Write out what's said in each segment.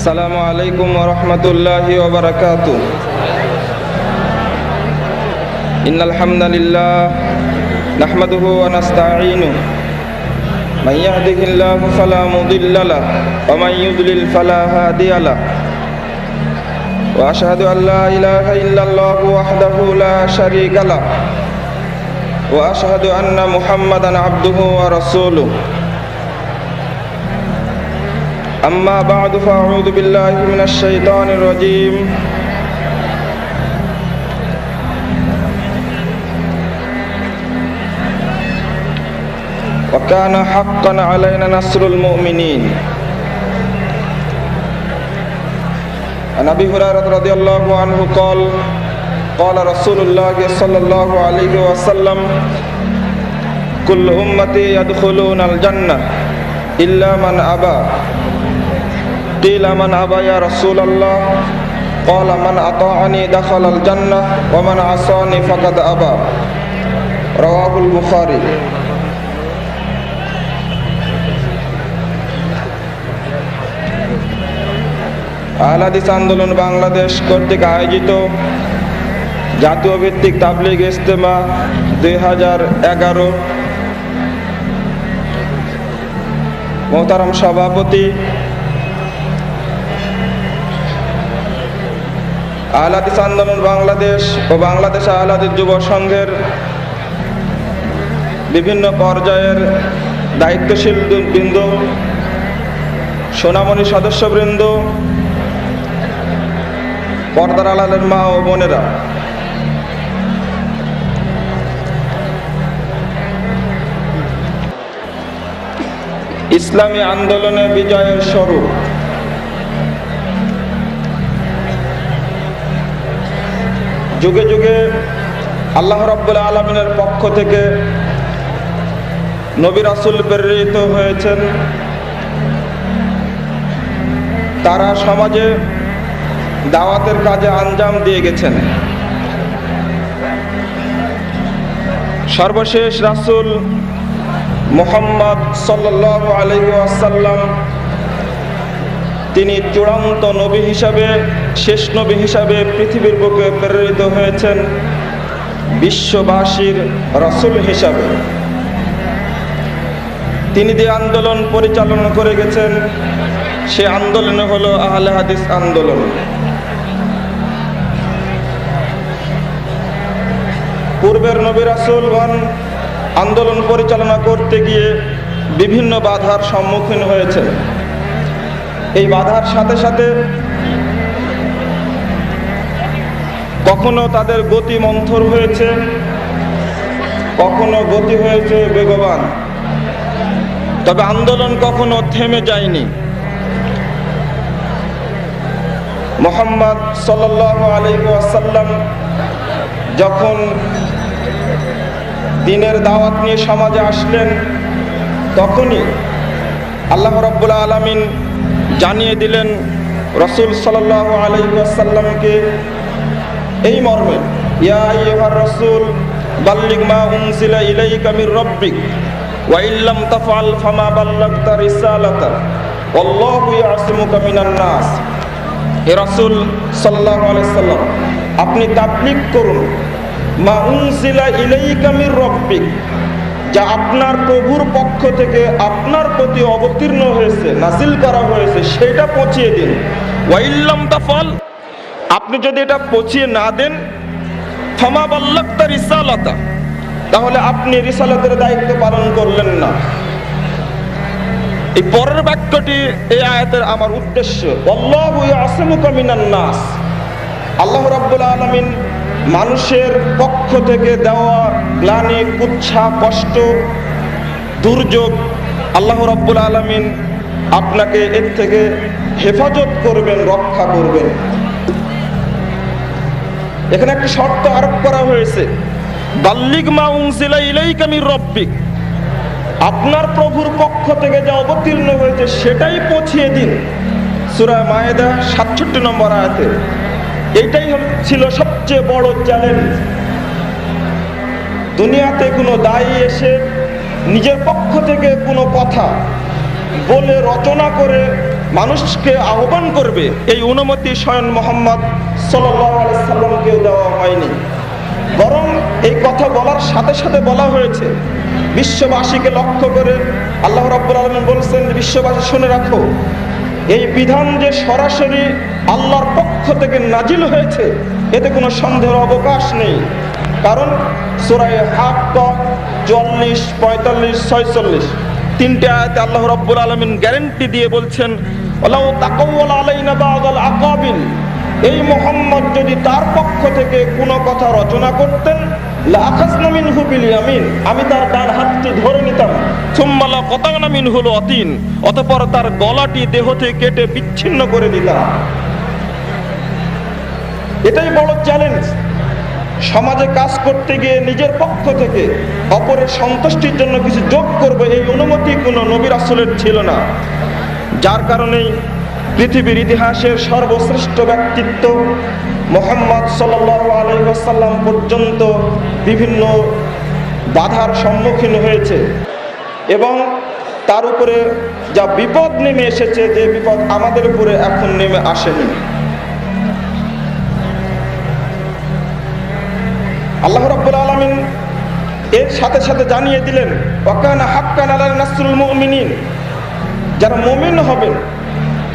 আসসালামু আলাইকুম ওয়া রাহমাতুল্লাহি ওয়া বারাকাতুহু। ইন্নাল হামদালিল্লাহ নাহমাদুহু ওয়া নাস্তাঈনুহু মান ইয়াহদিহিল্লাহু ফালা মুদিল্লা লাহু ওয়া মান ইউদ্লিল ফালা হাদিয়া লাহু ওয়া আশহাদু আল লা ইলাহা ইল্লাল্লাহু ওয়াহদাহু লা শারীকা লাহু ওয়া আশহাদু আন্না মুহাম্মাদান আবদুহু ওয়া রাসূলুহু। أما بعد فأعوذ بالله من الشيطان الرجيم وكان حقا علينا نصر المؤمنين. عن أبي هريرة رضي الله عنه قال قال رسول الله صلى الله عليه وسلم كل أمتي يدخلون الجنة إلا من أبى قيل من أبى يا رسول الله قال من أطاعني دخل الجنة ومن عصاني فقد أبى رواه البخاري. আহলে হাদিস আন্দোলন বাংলাদেশ কর্তৃক আয়োজিত জাতীয় ভিত্তিক তাবলীগ ইজতেমা 2011 মোহতারাম সভাপতি আহলে হাদিস আন্দোলন বাংলাদেশ ও বাংলাদেশ আহলে হাদিস যুব সংঘের বিভিন্ন পর্যায়ের দায়িত্বশীল বৃন্দ, সোনামণি সদস্যবৃন্দ, পর্দার আড়ালের মা ও বোনেরা, ইসলামী আন্দোলনের বিজয়ের স্বরূপ যুগে যুগে আল্লাহ রাব্বুল আলামিনের পক্ষ থেকে নবী রাসূল প্রেরিত হয়েছেন। তারা সমাজে দাওয়াতের কাজে আঞ্জাম দিয়ে গেছেন। সর্বশেষ রাসূল মুহাম্মদ সাল্লাল্লাহু আলাইহি ওয়াসাল্লাম তিনি চূড়ান্ত নবী হিসাবে, শেষ নবী হিসাবে পৃথিবীর বুকে প্রেরিত হয়েছেন, বিশ্ববাসীর রাসূল হিসাবে। তিনি যে আন্দোলন পরিচালনা করে গেছেন সে আন্দোলন হলো আহলে হাদিস আন্দোলন। পূর্বের নবী রাসূলগণ আন্দোলন পরিচালনা করতে গিয়ে বিভিন্ন বাধার সম্মুখীন হয়েছেন। এই বাধার সাথে সাথে কখনো তাদের গতি মন্থর হয়েছে, কখনো গতি হয়েছে বেগবান, তবে আন্দোলন কখনো থেমে যায়নি। মুহাম্মদ সাল্লাল্লাহু আলাইহি ওয়াসাল্লাম যখন দ্বীনের দাওয়াত নিয়ে সমাজে আসলেন, তখনই আল্লাহ রাব্বুল আলামিন জানিয়ে দিলেন রাসূল সাল্লাল্লাহু আলাইহি ওয়াসাল্লামকে এই মর্মে, ইয়া আইয়ুহার রাসূল বাল্লিগ মা উনজিলা ইলাইকা মির রাব্বিক ওয়া ইল্লাম তাফআল ফামা বাল্লাগতা রিসালাতা ওয়াল্লাহু ইয়াসিমুকা মিনান নাস। হে রাসূল সাল্লাল্লাহু আলাইহি ওয়াসাল্লাম, আপনি তাবলীগ করুন মা উনজিলা ইলাইকা মির রাব্বিক, যা আপনার প্রভুর পক্ষ থেকে আপনার প্রতি অবতীর্ণ হয়েছে, নাজিল করা হয়েছে, সেটা পৌঁছিয়ে দিন। ওয়া ইল্লাম তাফআল, আপনি যদি এটা পৌঁছিয়ে না দেন, ফামা বাল্লাগতা রিসালাতা, তাহলে আপনি রিসালাতের দায়িত্ব পালন করলেন না। এই পরের বাক্যটি এই আয়াতের আমার উদ্দেশ্য। আল্লাহু ইয়াসিমুকা মিনান নাস, আল্লাহ রাব্বুল আলামিন মানুষের পক্ষ থেকে দেওয়া গ্লানি, কুচ্ছা, কষ্ট, দুর্যোগ আল্লাহ রাব্বুল আলামিন আপনাকে এর থেকে হেফাজত করবেন, রক্ষা করবেন। এখানে একটা শর্ত আরোপ করা হয়েছে, বাল্লিগ মা উনজিলা ইলাইকা মির রাব্বিক, আপনার প্রভুর পক্ষ থেকে যা অবতীর্ণ হয়েছে সেটাই পৌঁছিয়ে দিন। সূরা মায়েদা 67 নম্বর আয়াতে এটাই ছিল সবচেয়ে বড় চ্যালেঞ্জ। দুনিয়াতে কোনো দায়ী এসে নিজের পক্ষ থেকে কোনো কথা বলে রচনা করে মানুষকে আহ্বান করবে, এই অনুমতি স্বয়ং মুহাম্মদ সাল্লাল্লাহু আলাইহি সাল্লামকেও দেওয়া হয়নি। বরং এই কথা বলার সাথে সাথে বলা হয়েছে বিশ্ববাসীকে লক্ষ্য করে। আল্লাহ রাব্বুল আলামিন বলছেন, বিশ্ববাসী শুনে রাখো, এই বিধান যে সরাসরি আল্লাহর পক্ষ থেকে নাজিল হয়েছে এতে কোনো সন্দেহের অবকাশ নেই। কারণ সূরা হাক্কা 44, 45, 46 তিনটে আয়াতে আল্লাহ রাব্বুল আলামিন গ্যারান্টি দিয়ে বলছেন, ওয়ালাউ তাকাওয়ালা আলাইনা বা'দাল আকাবিল, এই মুহাম্মদ যদি তার পক্ষ থেকে কোনো কথা রচনা করতেন, লাআখাযনা মিনহু বিল ইয়ামিন, আমি তার ডান হাতটি ধরে নিতাম, সুম্মা লাকাতানা মিনহুল ওয়াতিন, অতঃপর তার গলাটি দেহ থেকে কেটে বিচ্ছিন্ন করে দিতাম। এটাই বড় চ্যালেঞ্জ। সমাজে কাজ করতে গিয়ে নিজের পক্ষ থেকে অপরের সন্তুষ্টির জন্য কিছু যোগ করবে, এই অনুমতি কোনো নবী রাসূলের ছিল না। যার কারণেই পৃথিবীর ইতিহাসের সর্বশ্রেষ্ঠ ব্যক্তিত্ব মুহাম্মদ সাল্লাল্লাহু আলাইহি ওয়াসাল্লাম পর্যন্ত বিভিন্ন বাধার সম্মুখীন হয়েছে এবং তার উপরে যা বিপদ নেমে এসেছে, যে বিপদ আমাদের উপরে এখন নেমে আসেনি। আল্লাহ রাব্বুল আলামিন এর সাথে সাথে জানিয়ে দিলেন, ওয়াকানা হাক্কান আলানা নাসরুল মুমিনিন, যারা মুমিন হবেন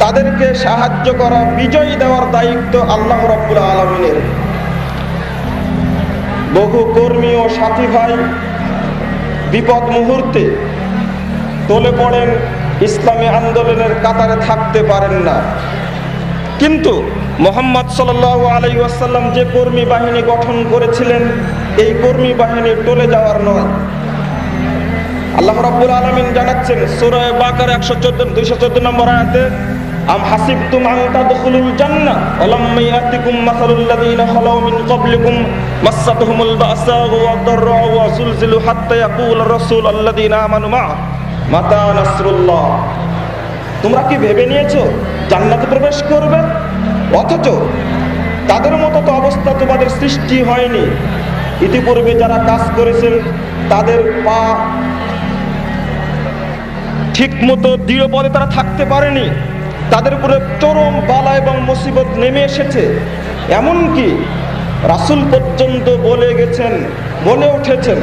তাদেরকে সাহায্য করা, বিজয় দেওয়ার দায়িত্ব আল্লাহ রাব্বুল আলামিনের। বহু কর্মী ও সাথী ভাই বিপদ মুহূর্তে টলে পড়েন, ইসলামী আন্দোলনের কাতারে থাকতে পারেন না, কিন্তু মুহাম্মদ সাল্লাল্লাহু আলাইহি ওয়াসাল্লাম যে কর্মী বাহিনী গঠন করেছিলেন এই কর্মী বাহিনী টলে যাওয়ার নয়। আল্লাহ রাব্বুল আলামিন জানাচ্ছেন সূরা বাকারা 214 নম্বর আয়াতে, আম হাসিবতুম আন তাদখুলুল জান্নাহ ওয়ালাম ইয়াতিকুম মাসালুল লাযিনা খালাউ মিন ক্বাবলিকুম মাসাতুহুমুল বাসাউ ওয়াদ-দাররাউ ওয়া যুলজিলু হাত্তা ইয়াকুলার রাসূল আল্লাযিনা আমানু মা মাতা নাসরুল্লাহ। তোমরা কি ভেবে নিয়েছো জান্নাতে প্রবেশ করবে, অথচ তাদের মতো তো অবস্থা তোমাদের সৃষ্টি হয়নি। ইতিপূর্বে যারা কাজ করেছেন তাদের পা ঠিক মতো দৃঢ় পদে তারা থাকতে পারেনি, তাদের উপরে চরম বালা এবং মুসিবত নেমে এসেছে। এমনকি রাসূল পর্যন্ত বলে উঠেছেন,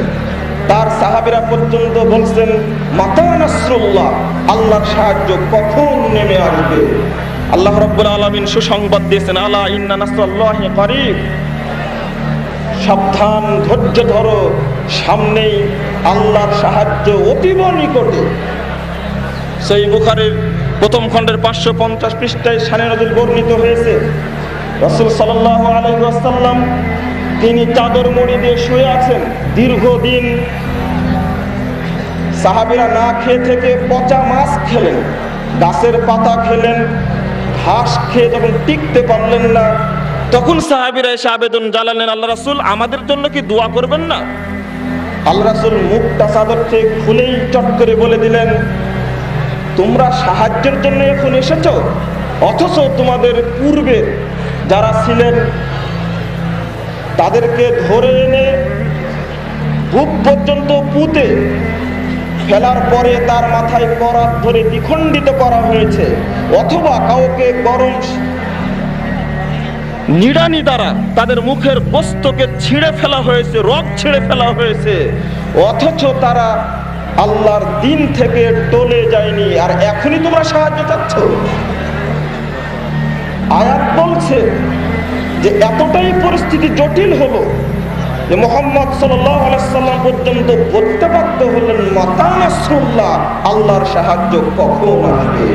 তার সাহাবীরা পর্যন্ত বলছেন, মাতা নাসরুল্লাহ, আল্লাহর সাহায্য কখন নেমে আসবে। আল্লাহ রাব্বুল আলামিন সুসংবাদ দিয়েছেন, আলা ইন্না নাসরাল্লাহি করিব, সাবধান, ধৈর্য ধরো, সামনেই আল্লাহর সাহায্য অতীব নিকটে। সহিহ বুখারীর প্রথম খণ্ডের 550 পৃষ্ঠায় শানে নজুল বর্ণিত হয়েছে, রাসূল সাল্লাল্লাহু আলাইহি ওয়াসাল্লাম তিনি চাদর মুড়ি দিয়ে শুয়ে আছেন দীর্ঘদিন। সাহাবীরা না খেয়ে থেকে পচা মাছ খেলেন, গাছের পাতা খেলেন, ঘাস খেয়ে যখন টিকতে পারলেন না, তখন সাহাবীরা এসে আবেদন জানালেন, আল্লাহ রাসূল আমাদের জন্য কি দোয়া করবেন না? আল্লাহ রাসূল মুখটা চাদর থেকে খুলেই চট করে বলে দিলেন, তোমরা সাহায্যের জন্য এখন এসেছো, অথচ তোমাদের পূর্বে যারা ছিলেন তাদেরকে ধরে এনে বুক পর্যন্ত পুঁতে ফেলার পরে তার মাথায় করাত ধরে দ্বিখণ্ডিত করা হয়েছে, অথবা কাউকে গরম নিড়ানি দ্বারা তাদের মুখের বস্ত্রকে ছিঁড়ে ফেলা হয়েছে, রগ ছিঁড়ে ফেলা হয়েছে, অথচ তারা আল্লাহর দিন থেকে টলে যায়নি। আর এখনই তোমরা সাহায্য চাচ্ছ। আয়াত বলছে যে এতটাই পরিস্থিতি জটিল হলো যে মুহাম্মদ সাল্লাল্লাহু আলাইহি ওয়াসাল্লাম পর্যন্ত বলতে বাধ্য হলেন, মাতা নাসরুল্লাহ, আল্লাহর সাহায্য কখন আসবে।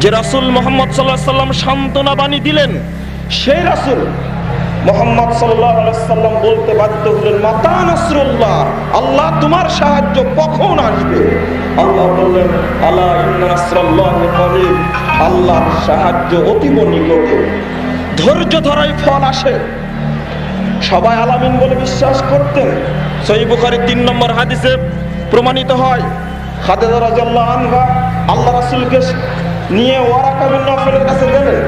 যে রাসূল মুহাম্মদ সাল্লাল্লাহু আলাইহি ওয়াসাল্লাম সান্ত্বনা বাণী দিলেন, সেই রাসূল মুহাম্মদ সাল্লাল্লাহু আলাইহি ওয়াসাল্লাম বলতে বাধ্য হলেন, মাতা নাসরুল্লাহ, আল্লাহ তোমার সাহায্য কখন আসবে। আল্লাহ বললেন, আলা ইন্না নাসরাল্লাহি করিব, আল্লাহর সাহায্য অতীব নিকটে। ধৈর্য ধরাই ফল আসে। সবাই আলামিন বলে বিশ্বাস করতেন। সহিহ বুখারীর 3 নম্বর হাদিসে প্রমাণিত হয়, খাদিজা রাদিয়াল্লাহু আনহা আল্লাহ রাসূলকে নিয়ে ওয়ারাকা বিন নফলের কাছে গেলেন।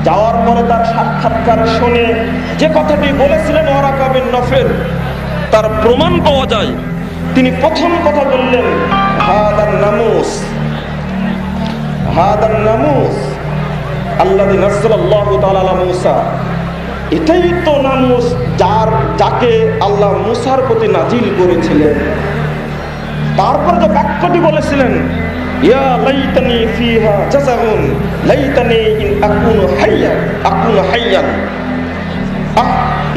যাওয়ার পরে তার সাক্ষাৎকার শুনে যে কথাটি বলেছিলেন ওয়ারাকা বিন নফল, তার প্রমাণ পাওয়া যায়। তিনি প্রথম কথা বললেন, হাদান নামুস, হাদান নামুস আল্লাযী নাযালাল্লাহু তাআলা আলা মূসা। এটাই তো নামুস যাকে আল্লাহ মূসার প্রতি নাজিল করেছিলেন। তারপর যে বাক্যটি বলেছিলেন, ইয়া লাইতানি ফিহা জাযাউন লাইতানি ইন আকুনু হাইয়ান।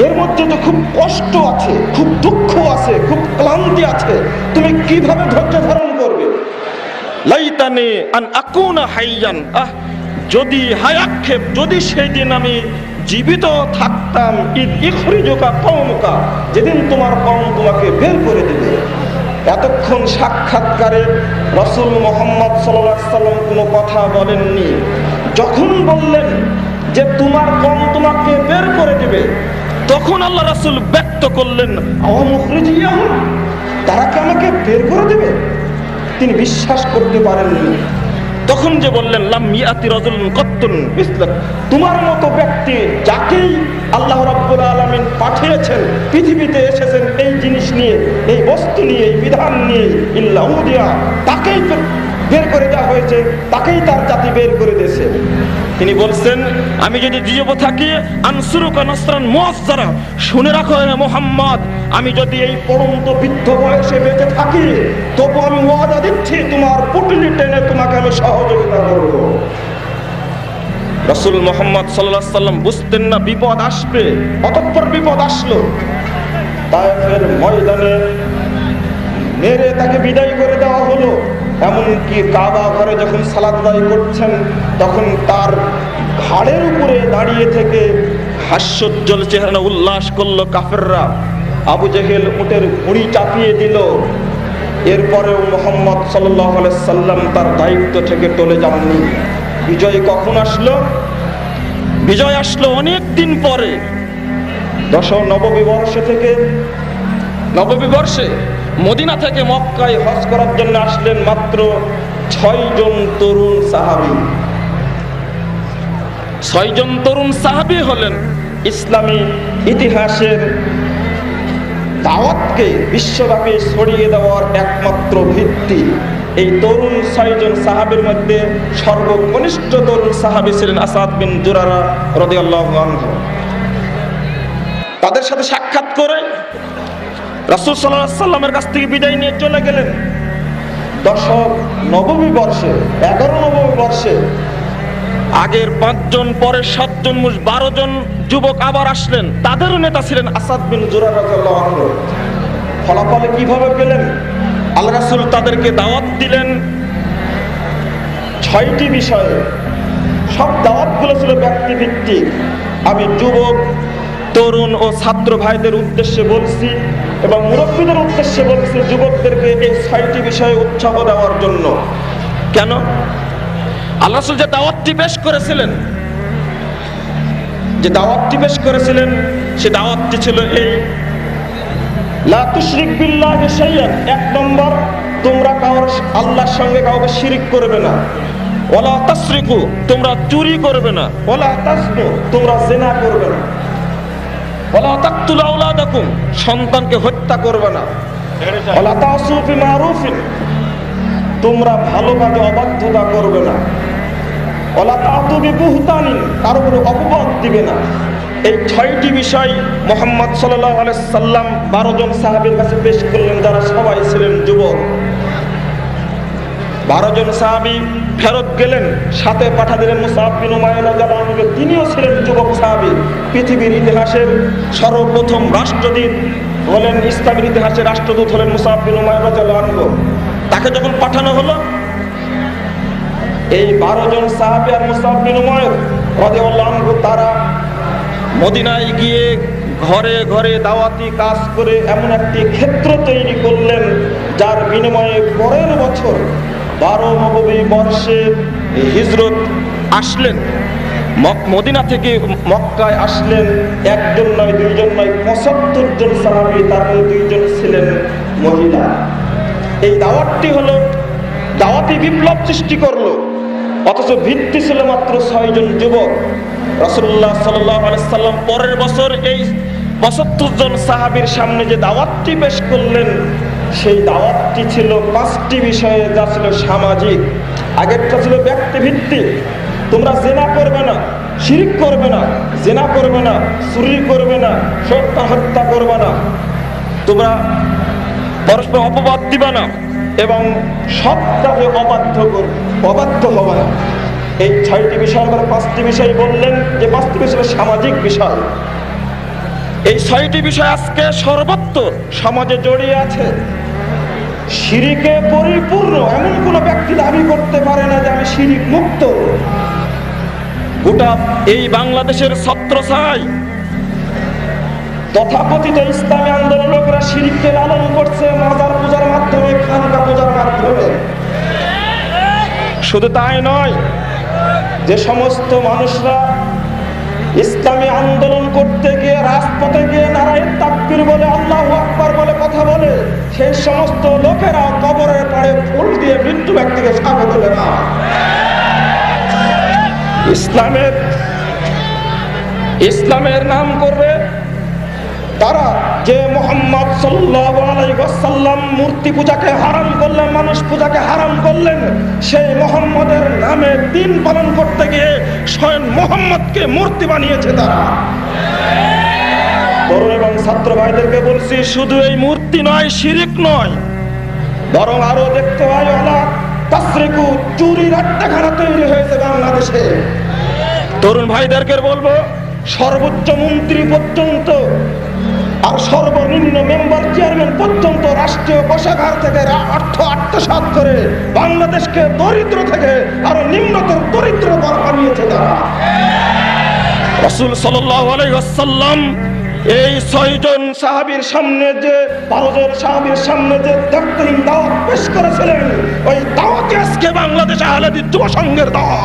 এর মধ্যে তো খুব কষ্ট আছে, খুব দুঃখ আছে, খুব ক্লান্তি আছে, তুমি কিভাবে ধৈর্য ধারণ করবে? লাইতানি আন আকুনা হাইয়ান, যদি হায়াক্ষেপ, যদি সেই দিন আমি জীবিত থাকতাম, ইদ ইখরিজুকা কওমুকা, যেদিন তোমার কওম তোমাকে বের করে দেবে। এতক্ষণ সাক্ষাৎকারে রাসূল মুহাম্মদ সাল্লাল্লাহু আলাইহি ওয়াসাল্লাম কোনো কথা বলেননি। যখন বললেন যে তোমার কওম তোমাকে বের করে দেবে, তখন আল্লাহ রাসূল ব্যক্ত করলেন, আও মুখরিজিয়াহুম, তারা কি আমাকে বের করে দেবে? তিনি বিশ্বাস করতে পারেননি। তখন যে বললেন, লাম ইয়াতি রাজুলুন কাত্তুন মিসলাক, তোমার মতো ব্যক্তি যাকেই আল্লাহ রাব্বুল আলামিন পাঠিয়েছেন, পৃথিবীতে এসেছেন এই জিনিস নিয়ে, এই বস্তু নিয়ে, এই বিধান নিয়ে, ইল্লা উদিয়া, তাকেই বের করে দেওয়া হয়েছে, তাকেই তার জাতি বের করে দিয়েছে। তিনি বলছেন, আমি যদি জীবিত থাকি, আনসুরুকা নাসরান মুআজ্জারা, শুনে রাখো হে মুহাম্মদ, আমি যদি এই পড়ন্ত বৃদ্ধ বয়সে বেঁচে থাকি, তবু আমি ওয়াদা দিচ্ছি তোমার পুটলি টেনে তোমাকে আমি সহযোগিতা করব। রাসূল মুহাম্মদ সাল্লাল্লাহু আলাইহি ওয়াসাল্লাম বুঝতেন না বিপদ আসবে, অতঃপর বিপদ আসলো। তায়েফের ময়দানে মেরে তাকে বিদায় করে দেওয়া হলো। এমনকি কাবা ঘরে যখন সালাত আদায় করছেন, তখন তার ঘাড়ের উপরে দাঁড়িয়ে থেকে হাস্যোজ্জ্বল চেহারা উল্লাস করলো কাফেররা। আবু জেহেল উটের ঘুড়ি চাপিয়ে দিল। এরপরেও মুহাম্মদ সাল্লাল্লাহু আলাইহি সাল্লাম তার দায়িত্ব থেকে টলে যাননি। বিজয় কখন আসলো? বিজয় আসলো অনেক দিন পরে। নববী বর্ষে মদিনা থেকে মক্কায় হজ করার জন্য আসলেন মাত্র 6 জন তরুণ সাহাবী। 6 জন তরুণ সাহাবী হলেন ইসলামী ইতিহাসের দাওয়াতকে বিশ্বব্যাপী ছড়িয়ে দেওয়ার একমাত্র ভিত্তি। এই তরুণ 6 জন সাহাবীর মধ্যে সর্বকনিষ্ঠ তরুণ সাহাবী ছিলেন আসাদ বিন জুরারা রাদিয়াল্লাহু আনহু। তাদের সাথে সাক্ষাৎ করে রাসূল সাল্লাল্লাহু আলাইহি ওয়াসাল্লামের কাছ থেকে বিদায় নিয়ে চলে গেলেন। 11 নববী বর্ষে আগের 5 জন, পরের 7 জন, 12 জন যুবক আবার আসলেন। তাদেরও নেতা ছিলেন আসাদ বিন জুরারা রাদিয়াল্লাহু আনহু। ফলাফল কিভাবে পেলেন? আল্লাহ রাসূল তাদেরকে দাওয়াত দিলেন 6টি বিষয়ে। সব দাওয়াতগুলো ছিল ব্যক্তিভিত্তিক। আমি যুবক, তরুণ ও ছাত্র ভাইদের উদ্দেশ্যে বলছি এবং মুরব্বীদের উদ্দেশ্যে বলছি, যুবকদেরকে এই 6টি বিষয়ে উৎসাহ দেওয়ার জন্য। কেন? আল্লাহ রাসূল যে দাওয়াতটি পেশ করেছিলেন, সে দাওয়াতটি ছিল এই, লা তুশরিক বিল্লাহি শাইআন। 1 নম্বর, তোমরা আল্লাহর সঙ্গে কাউকে শিরিক করবে না। ওয়ালা তাসরিকু, তোমরা চুরি করবে না। ওয়ালা তাজনু, তোমরা জিনা করবে না। ওয়ালা তাকতুলু আওলাদাকুম, সন্তানকে হত্যা করবে না। ওয়ালা তাসু ফি মারুফিন, তোমরা ভালো কাজে অবাধ্যতা করবে না। ওয়ালা তাতু বিবুহতানিন, কারো উপরে অপবাদ দিবে না। এই 6টি বিষয় মুহাম্মদ সাল্লাল্লাহু আলাইহি সাল্লাম 12 জন সাহাবীর কাছে পেশ করলেন, যারা সবাই ছিলেন যুবক। 12 জন সাহাবী ফেরত গেলেন, সাথে পাঠা দিলেন মুসআব বিন উমাইর রাদিয়াল্লাহু আনহু। তিনিও ছিলেন যুবক সাহাবী। পৃথিবীর ইতিহাসের সর্বপ্রথম রাষ্ট্রদূত হলেন, ইসলামের ইতিহাসে রাষ্ট্রদূত হলেন মুসআব বিন উমাইর রাদিয়াল্লাহু আনহু। তাকে যখন পাঠানো হলো, এই 12 জন সাহাবী আর মুসআব বিন উমাইর রাদিয়াল্লাহু আনহু তারা মদিনায় গিয়ে ঘরে ঘরে দাওয়াতি কাজ করে এমন একটি ক্ষেত্র তৈরি করলেন, যার বিনিময়ে পরের বছর 12 নববী বর্ষে হিজরত আসলেন। মদিনা থেকে মক্কায় আসলেন 1 জন নয়, 2 জন নয়, 75 জন সাহাবী, তার মধ্যে 2 জন ছিলেন মহিলা। এই দাওয়াতটি হলো দাওয়াতি বিপ্লব সৃষ্টি করলো, অথচ ভিত্তি ছিল মাত্র 6 জন যুবক। রাসূলুল্লাহ সাল্লাল্লাহু আলাইহি সাল্লাম পরের বছর এই 75 জন সাহাবীর সামনে যে দাওয়াতটি পেশ করলেন, সেই দাওয়াতটি ছিল 5টি বিষয়ে, যা ছিল সামাজিক। আগেরটা ছিল ব্যক্তিভিত্তিক, তোমরা জেনা করবে না, শিরক করবে না, জেনা করবে না, চুরি করবে না, হত্যা করবে না, তোমরা পরস্পর অপবাদ দিবে না এবং সৎ কাজে অবাধ্য হবে না। এই 6টি বিষয় আবার 5টি বিষয় বললেন যে 5টি বিষয় সামাজিক বিষয়। এই 6টি বিষয় আজকে সর্বত্র সমাজে জড়িয়ে আছে। শিরিকে পরিপূর্ণ এমন কোন ব্যক্তি দাবি করতে পারে না যে আমি শিরিক মুক্ত। গোটা এই বাংলাদেশের ছত্রছায়ায় তথাকথিত ইসলামী আন্দোলনের লোকেরা শিরিককে লালন করছে মাজার পূজার মাধ্যমে, খানকা পূজার মাধ্যমে। শুধু তাই নয়, যে সমস্ত মানুষরা ইসলামী আন্দোলন করতে গিয়ে রাজপথে গিয়ে নারায়ে তাকবীর বলে, আল্লাহু আকবার বলে কথা বলে, সেই সমস্ত লোকেরা কবরের পাড়ে ফুল দিয়ে মৃত্যু ব্যক্তিকে স্বাগত জানায়। ইসলামের নাম করবে তারা, যে মুহাম্মদ সাল্লাল্লাহু আলাইহি ওয়াসাল্লাম মূর্তি পূজাকে হারাম করলেন, মানুষ পূজাকে হারাম করলেন, সেই মুহাম্মদের নামে দিন পালন করতে গিয়ে স্বয়ং মুহাম্মদকে মূর্তি বানিয়েছে তারা। তরুণ এবং ছাত্র ভাইদেরকে বলছি, শুধু এই মূর্তি নয়, শিরিক নয়, বরং আরো দেখতে হয় ওলা তাসরিকু, চুরির আড্ডাখানা তৈরি হয়েছে বাংলাদেশে। তরুণ ভাইদেরকে বলবো, সর্বোচ্চ মন্ত্রী পর্যন্ত আর সর্বনিম্ন মেম্বার চেয়ারম্যান পর্যন্ত রাষ্ট্রীয় কোষাগার থেকে অর্থ আত্মসাৎ করে বাংলাদেশকে দরিদ্র থেকে আরো নিম্নতর দরিদ্র বানিয়েছে তারা। রাসূল সাল্লাল্লাহু আলাইহি ওয়াসাল্লাম এই 6 জন সাহাবীর সামনে যে 12 জন সাহাবীর সামনে যে দায়িত্বহীন দাওয়াত পেশ করেছিলেন, ওই দাওয়াতে আজকে বাংলাদেশ আহলে হাদিস যুব সংঘের দাওয়াত।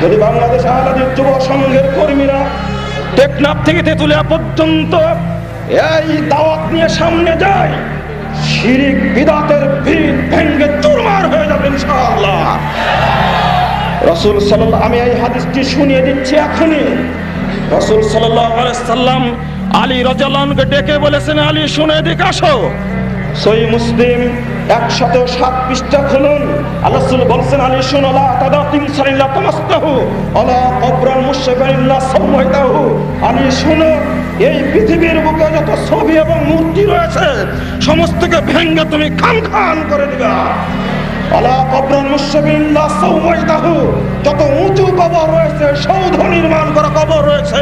যদি বাংলাদেশ আহলে হাদিস যুব সংঘের কর্মীরা টেকনাফ থেকে তেতুলিয়া পর্যন্ত এই দাওয়াত নিয়ে সামনে যায়, শিরিক বিদআতের ভিত ভেঙে চুরমার হয়ে যাবে ইনশাআল্লাহ। রাসূল সাল্লাল্লাহু, আমি এই হাদিসটি শুনিয়ে দিচ্ছি এখনই। রাসূল সাল্লাল্লাহু আলাইহি সাল্লাম আলী রাদিয়াল্লাহু আনহুকে ডেকে বলেছেন, আলী শুনে দিকে আসো। সহিহ মুসলিম 107 পৃষ্ঠা খুলুন। আল্লাহ রাসূল বলেন, আলী শুনো, লা তাদাতিন সাল্লাল্লাহু তামাস্তাহু আলা কবরান মুশরিকিল্লাহ সাওয়াইতাহু। আলী শুনো, এই পৃথিবীর বুকে যত ছবি এবং মূর্তি রয়েছে সমস্তকে ভেঙে তুমি খান খান করে দিবা। আলা কবরান মুশরিকিল্লাহ সাওয়াইতাহু, যত উঁচু কবর রয়েছে, সৌধ নির্মাণ করা কবর রয়েছে,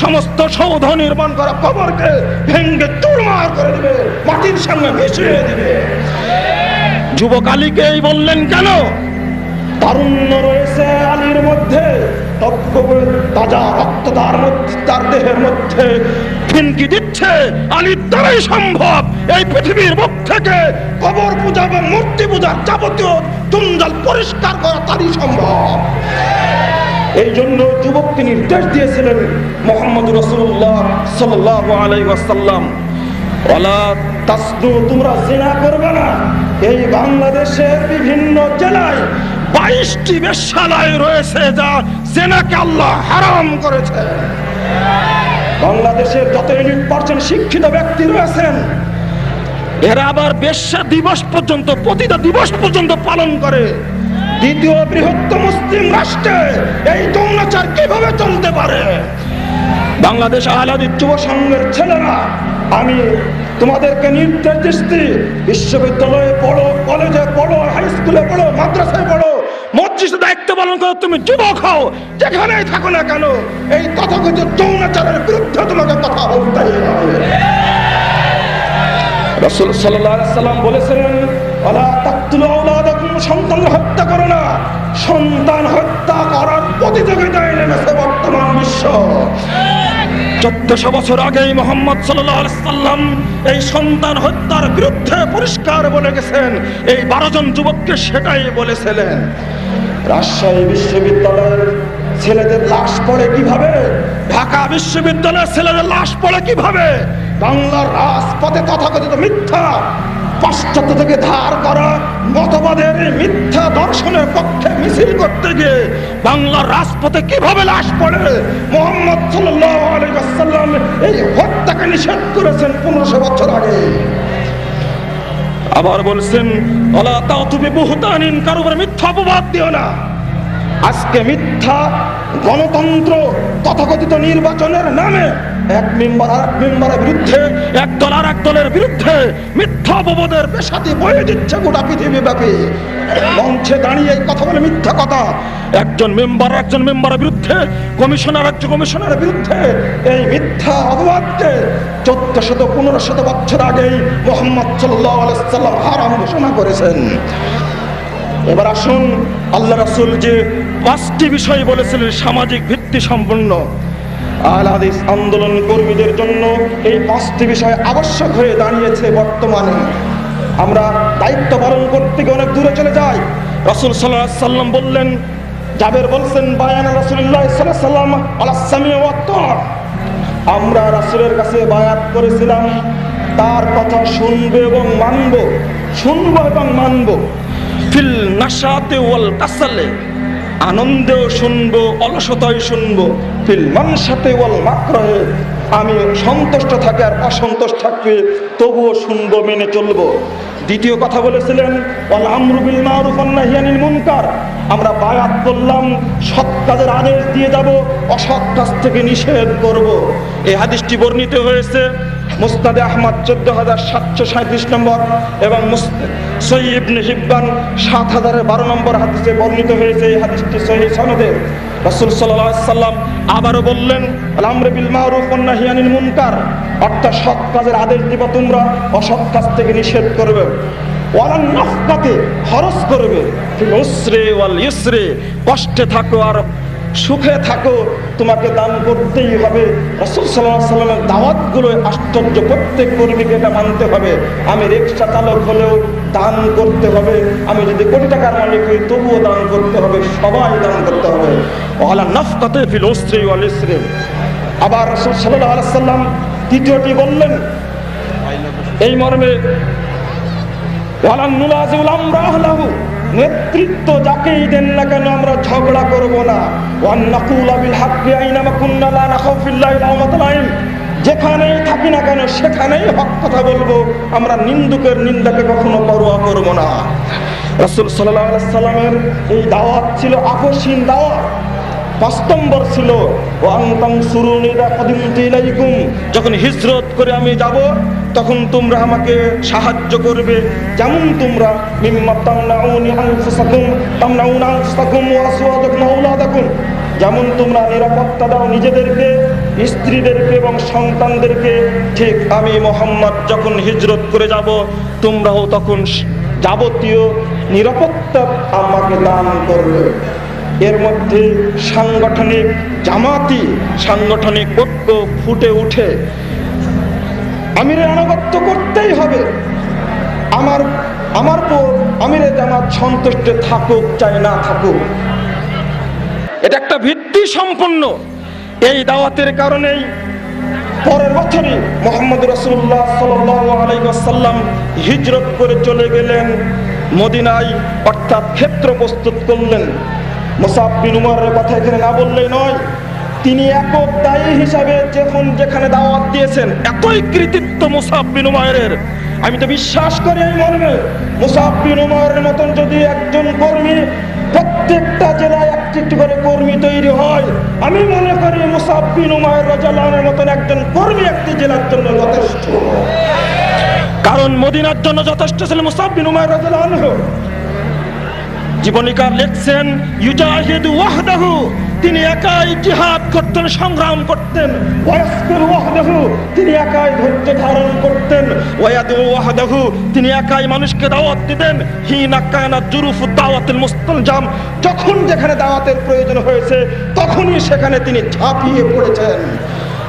সমস্ত সৌধ নির্মাণ করা কবরকে ভেঙে চুরমার করে দিবে, মাটির সঙ্গে মিশিয়ে দিবে। যুবক আলীকে এই বললেন কেন? তারুণ্য রয়েছে আলীর মধ্যে, তাজা রক্ত তার দেহের মধ্যে ফিনকি দিচ্ছে। আলীর দ্বারাই সম্ভব এই পৃথিবীর বুক থেকে কবর পূজা এবং মূর্তি পূজার যাবতীয় জঞ্জাল পরিষ্কার করা তারই সম্ভব। এই জন্য যুবককে নির্দেশ দিয়েছিলেন মুহাম্মদ রাসূলুল্লাহ সাল্লাল্লাহু আলাইহি ওয়াসাল্লাম, ওয়ালা তাসদু, তোমরা জিনা করবে না। এই বাংলাদেশের বিভিন্ন জেলায় 22টি বেশ্যালয় রয়েছে যা জিনাকে আল্লাহ হারাম করেছে। বাংলাদেশের যত 80% শিক্ষিত ব্যক্তি রয়েছেন, এরা আবার বেশ্যা দিবস পর্যন্ত, পতিতা দিবস পর্যন্ত পালন করে। দ্বিতীয় বৃহত্তম মুসলিম রাষ্ট্রে এই যৌনাচার কিভাবে চলতে পারে? বাংলাদেশ আহলে হাদিস যুব সংঘের ছেলেরা, আমি তোমাদেরকে নির্দেশ দিচ্ছি, বিশ্ববিদ্যালয়ে পড়ো, কলেজে পড়ো, হাই স্কুলে পড়ো, মাদ্রাসায় পড়ো, মসজিদে দায়িত্ব পালন করো, তুমি যুবক হও, যেখানেই থাকো না কেন, এই তথাকথিত যৌনাচারের বিরুদ্ধে তোমাকে কথা বলতেই হবে। রাসূল সাল্লাল্লাহু আলাইহি সাল্লাম বলেছিলেন, ওয়ালা তাকতুলু আওলাদাকুম, সন্তান হত্যা করো না। সন্তান হত্যা করার প্রতিযোগিতায় নেমেছে বর্তমান বিশ্ব। 1400 বছর আগেই মুহাম্মদ সাল্লাল্লাহু আলাইহি সাল্লাম এই সন্তান হত্যার বিরুদ্ধে পরিষ্কার বলে গেছেন। এই 12 জন যুবককে সেটাই বলেছিলেন। রাজশাহী বিশ্ববিদ্যালয়ের ছেলেদের লাশ পড়ে কিভাবে, ঢাকা বিশ্ববিদ্যালয়ের ছেলেদের লাশ পড়ে কিভাবে, বাংলার রাজপথে তথাকথিত মিথ্যা পাশ্চাত্য থেকে ধার করা মতবাদের মিথ্যা দর্শনের পক্ষে মিছিল করতে গিয়ে বাংলার রাজপথে কিভাবে লাশ পড়ে। মুহাম্মদ সাল্লাল্লাহু আলাইহি ওয়াসাল্লাম এই হত্যাকে নিষেধ করেছেন 1500 বছর আগে। আবার বলছেন ওয়ালা তাউতু বিবুহতানিন, কারো উপর মিথ্যা অপবাদ দিও না। আজকে মিথ্যা গণতন্ত্র তথাকথিত নির্বাচনের নামে এক মেম্বার আর এক মেম্বারের বিরুদ্ধে, এক দল আর এক দলের বিরুদ্ধে মিথ্যা অপবাদের পেশাতি বয়ে দিচ্ছে গোটা পৃথিবী ব্যাপী। মঞ্চে দাঁড়িয়ে এই কথা বলে মিথ্যা কথা, একজন মেম্বারের বিরুদ্ধে, কমিশনার একজন কমিশনারের বিরুদ্ধে, এই মিথ্যা অপবাদকে 1400-1500 বছর আগেই মুহাম্মদ সাল্লাল্লাহু আলাইহি ওয়াসাল্লাম হারাম ঘোষণা করেছেন। এবার আসুন, আল্লাহ রাসূল যে 5টি বিষয় বলেছিলেন সামাজিক ভিত্তি সম্পন্ন, আহলে হাদিস আন্দোলন কর্মীদের জন্য এই 5টি বিষয় আবশ্যক হয়ে দাঁড়িয়েছে। বর্তমানে আমরা দায়িত্ব পালন করতে গিয়ে অনেক দূরে চলে যাই। রাসূল সাল্লাল্লাহু আলাইহি ওয়াসাল্লাম বললেন, জাবের বলছেন, বায়ানা রাসূলুল্লাহ সাল্লাল্লাহু আলাইহি ওয়াসাল্লাম আলা সামি ওয়া তাআ, আমরা রাসূলের কাছে বায়াত করেছিলাম তার কথা শুনবে এবং মানব, শুনবো এবং মানব। ফিল নাশাতে ওয়াল কাসালে, আনন্দেও শুনবো, অলসতায় শুনবো। ফিল মানশাতে ওয়াল মাকরাহে, আমি সন্তুষ্ট থাকি আর অসন্তোষ থাকবে তবুও শুনবো, মেনে চলবো। দ্বিতীয় কথা বলেছিলেন ওয়াল আমরু বিল মারুফ ওয়ান নাহই আনিল মুনকার, আমরা বায়াত করলাম সৎ কাজের আদেশ দিয়ে যাব, অসৎ কাজ থেকে নিষেধ করব। এই হাদিসটি বর্ণিত হয়েছে মুসনাদে আহমদ 14737 নম্বর এবং সহিহ ইবনে হিব্বান 7012 নম্বর হাদিসে বর্ণিত হয়েছে। এই হাদিসটি সহিহ সনদে। রাসূল সাল্লাল্লাহু আলাইহি ওয়াসাল্লাম আবারও বললেন, আল আমরু বিল মারুফ ওয়ান নাহই আনিল মুনকার, অর্থাৎ সৎ কাজের আদেশ দিবা তোমরা, অসৎ কাজ থেকে নিষেধ করবে। ওয়ালান নাফকাতে, খরচ করবে। ফিল উসরি ওয়াল ইউসরি, কষ্টে থাকো আর সুখে থাকো, তোমাকে দান করতেই হবে। রাসূল সাল্লাল্লাহু আলাইহি ওয়াসাল্লামের দাওয়াতগুলো আশ্চর্য, প্রত্যেক কর্মীকে এটা মানতে হবে। আমি রিকশা চালক হলেও দান করতে হবে, আমি যদি কোটি টাকার মালিক হই তবুও দান করতে হবে, সবাই দান করতে হবে। ওয়ালান নাফকাতে ফিল উসরি ওয়াল ইউসরি। আবার রাসূল সাল্লাল্লাহু আলাইহি ওয়াসাল্লাম তৃতীয়টি বললেন এই মর্মে, ওয়ালান নুলাজিউল আমরা আহলাহু, নেতৃত্ব যাকেই দেন না কেন আমরা ঝগড়া করব না। ওয়ান নাকুলা বিল হাক্কি আইনামা কুন্না লা নাখাফু ফিল্লাহি লাওমাতা লাইম, যেখানেই থাকি না কেন সেখানেই হক কথা বলবো, আমরা নিন্দুকের নিন্দাকে কখনো পরোয়া করব না। রাসূল সাল্লাল্লাহু আলাইহি সাল্লামের এই দাওয়াত ছিল আপসহীন দাওয়াত। 5 নম্বর ছিল ওয়ান তানসুরুনি ইযা কাদিমতু ইলাইকুম, যখন হিজরত করে আমি যাব তখন তোমরা আমাকে সাহায্য করবে। যেমন তোমরা মিম্মা তামনাউনা আনফুসাকুম ওয়া আসওয়াজাকুম ওয়া আওলাদাকুম, যেমন তোমরা নিরাপত্তা দাও নিজেদেরকে, স্ত্রীদেরকে এবং সন্তানদেরকে, ঠিক আমি মুহাম্মদ যখন হিজরত করে যাব তোমরাও তখন যাবতীয় নিরাপত্তা আমাকে দান করবে। এর মধ্যে সাংগঠনিক জামাতি, সাংগঠনিক ঐক্য ফুটে উঠে। আমিরের আনুগত্য করতেই হবে, আমার পর আমিরের জামাত সন্তুষ্ট থাকুক চাই না থাকুক, এটা একটা ভিত্তি সম্পন্ন। এই দাওয়াতের কারণেই পরের বছরই মুহাম্মদ রাসূলুল্লাহ সাল্লাল্লাহু আলাইহি ওয়াসাল্লাম হিজরত করে চলে গেলেন মদিনায়, অর্থাৎ ক্ষেত্র প্রস্তুত করলেন। মুসআব বিন উমারের কথা এখানে না বললেই নয়, তিনি একক দায়ী হিসাবে যখন যেখানে দাওয়াত দিয়েছেন, এতই কৃতিত্ব মুসআব বিন উমারের। আমি তো বিশ্বাস করি এই মর্মে, মুসআব বিন উমারের মতন যদি একজন কর্মী প্রত্যেকটা জেলায় একটি করে কর্মী তৈরি হয়, আমি মনে করি মুসআব বিন উমার রাদিয়াল্লাহু আনহুর মতন একজন কর্মী একটি জেলার জন্য যথেষ্ট। কারণ মদিনার জন্য যথেষ্ট ছিলেন মুসআব বিন উমার রাদিয়াল্লাহু আনহু। জীবনীকার লিখছেন ইউজাহিদু ওয়াহদাহু, তিনি একাই জিহাদ করতেন, সংগ্রাম করতেন। ওয়াসবিরু ওয়াহদাহু, তিনি একাই ধৈর্য ধারণ করতেন। ওয়ায়াদু ওয়াহদাহু, তিনি একাই মানুষকে দাওয়াত দিতেন। হিনা কানা জুরুফু দাওয়াতুল মুস্তালজাম, যখন যেখানে দাওয়াতের প্রয়োজন হয়েছে তখনই সেখানে তিনি ঝাঁপিয়ে পড়েছেন।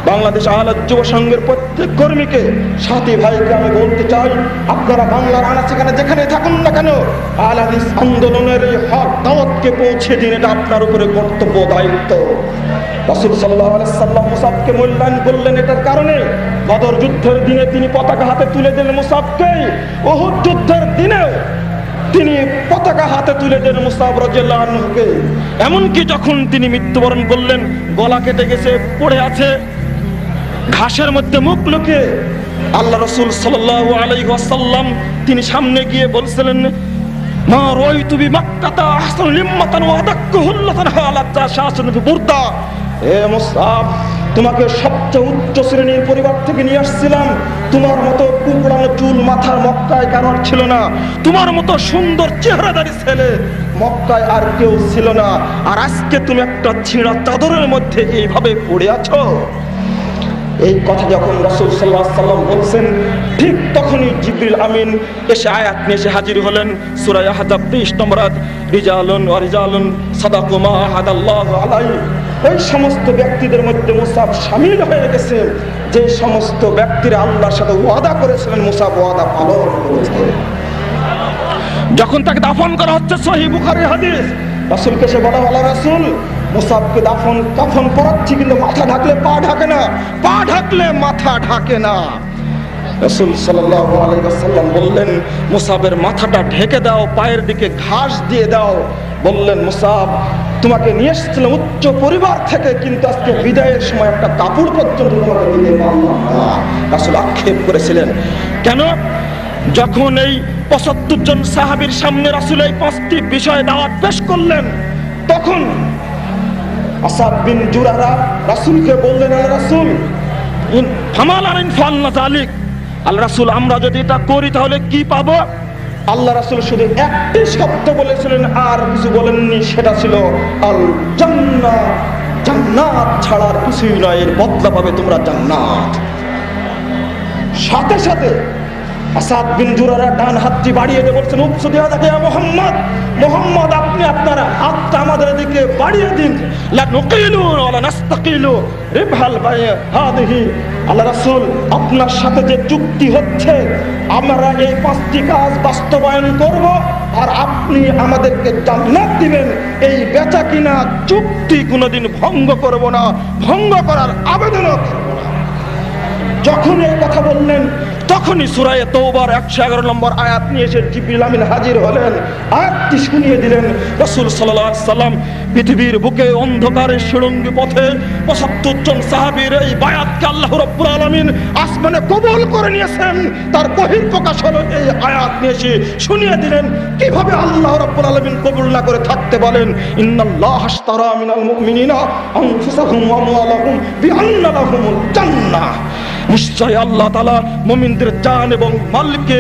বাংলাদেশ আহলে যুব সংঘের প্রত্যেক কর্মীকে, সাথী ভাইকে আমি বলতে চাই, আপনারা বাংলার আনাচে যেখানে থাকুন না কেন, আহলে হাদিস আন্দোলনের এই হক দাওয়াতকে পৌঁছে দিন, এটা আপনার উপরে কর্তব্য, দায়িত্ব। রাসূল সাল্লাল্লাহু আলাইহি ওয়াসাল্লাম মুসআবকে মূল্যায়ন করলেন এটার কারণে, বদর যুদ্ধের দিনে তিনি পতাকা হাতে তুলে দিলেন মুসআবকে, উহুদ যুদ্ধের দিনেও তিনি পতাকা হাতে তুলে দেন মুসআব রাদিয়াল্লাহু আনহুকে। এমনকি যখন তিনি মৃত্যুবরণ করলেন, গলা কেটে গেছে, পড়ে আছে, ঘাসের মধ্যে মুখ লুকিয়ে আল্লাহ রাসূল সাল্লাল্লাহু আলাইহি ওয়াসাল্লাম তিনি সামনে গিয়ে বলছিলেন, মা রাআইতু বিমাক্কাতা আহসান লিম্মাতান ওয়া আদাক্কুহুল্লাতান হালাতা শাসন বিবুরদা। এ মুসআব, তোমাকে সবচেয়ে উচ্চ শ্রেণীর পরিবার থেকে নিয়ে আসছিলাম। তোমার মতো কুকড়ানো চুল মাথার মক্কায় কারোর ছিল না, তোমার মতো সুন্দর চেহারাদারি ছেলে মক্কায় আর কেউ ছিল না, আর আজকে তুমি একটা ছিঁড়া চাদরের মধ্যে এইভাবে পড়ে আছো। এই কথা যখন রাসূল সাল্লাল্লাহু আলাইহি ওয়াসাল্লাম বলছেন, ঠিক তখনই জিবরিল আমিন এসে আয়াত নিয়ে এসে হাজির হলেন। সূরা আহজাব 23 নম্বর আয়াত, রিজালুন ওয়া রিজালুন সাদাকু মা আহাদাল্লাহু আলাইহি। ওই সমস্ত ব্যক্তিদের মধ্যে মুসাব শামিল হয়ে গেছে যে সমস্ত ব্যক্তিরা আল্লাহর সাথে ওয়াদা করেছিলেন, মুসাব ওয়াদা পালন করেছে। যখন তাকে দাফন করা হচ্ছে, সহিহ বুখারীর হাদিস, রাসূলকে সে বলা, আল্লাহ রাসূল মুসাবকে কাফন পরাচ্ছি, কিন্তু মাথা ঢাকলে পা ঢাকে না, পা ঢাকলে মাথা ঢাকে না। রাসূল সাল্লাল্লাহু আলাইহি ওয়াসাল্লাম বললেন, মুসাবের মাথাটা ঢেকে দাও, পায়ের দিকে ঘাস দিয়ে দাও। বললেন, মুসাব তোমাকে নিয়ে এসেছিলাম উচ্চ পরিবার থেকে, কিন্তু আজকে বিদায়ের সময় একটা কাপড় পর্যন্ত তোমাকে দিতে পারলাম না। রাসূল আক্ষেপ করেছিলেন। কেন? যখন এই ৭৫ জন সাহাবীর সামনে রাসূল এই 5টি বিষয় দাওয়াত পেশ করলেন, তখন আসাদ বিন জুরারা রাসূলকে বললেন, আল্লাহ রাসূল ফামালান ফালনা যালিক, আল্লাহ রাসূল আমরা যদি এটা করি তাহলে কি পাবো? আল্লাহ রাসূল শুধু একটি শব্দ বলেছিলেন, আর কিছু বলেননি, সেটা ছিল আল জান্নাহ। জান্নাত ছাড়ার কিছুই নয়, এর বদলা পাবে তোমরা জান্নাত। সাথে সাথে আসাদ বিন জুরারা ডান হাতটি বাড়িয়ে দিয়ে বলছেন, উপসদিয়া ইয়া মুহাম্মদ, মুহাম্মদ আপনি আপনার হাতটা আমাদের দিকে বাড়িয়ে দিন। লা নুকিলু ওয়া লা নাস্তাকিলু রিবহাল বাই হাদিহি। আল্লাহ রাসূল আপনার সাথে যে চুক্তি হচ্ছে, আমরা এই 5টি কাজ বাস্তবায়ন করব, আর আপনি আমাদেরকে জান্নাত দিবেন, এই বেচা কিনা চুক্তি কোনোদিন ভঙ্গ করব না, ভঙ্গ করার আবেদনও করব না। যখন এই কথা বললেন, তখনই সূরা তাওবার 111 নম্বর আয়াত নিয়ে এসে জিবরিল আমিন হাজির হলেন, আয়াতটি শুনিয়ে দিলেন। রাসূল সাল্লাল্লাহু আলাইহি ওয়াসাল্লাম পৃথিবীর বুকে অন্ধকারের সুড়ঙ্গি পথে ৭৫ জন সাহাবীর এই বায়াতকে আল্লাহ রাব্বুল আলামিন আসমানে কবুল করে নিয়েছেন। তার বহির প্রকাশ হলো এই আয়াত নিয়ে এসে শুনিয়ে দিলেন কিভাবে আল্লাহ রাব্বুল আলামিন কবুল না করে থাকতে বলেন। ইন্নাল্লাহা আশতারা মিনাল মুমিনিনা আনফুসাহুম ওয়া আমওয়ালাহুম বিআন্না লাহুমুল জান্নাহ। নিশ্চয় আল্লাহ তাআলা মুমিনদের জান এবং মালকে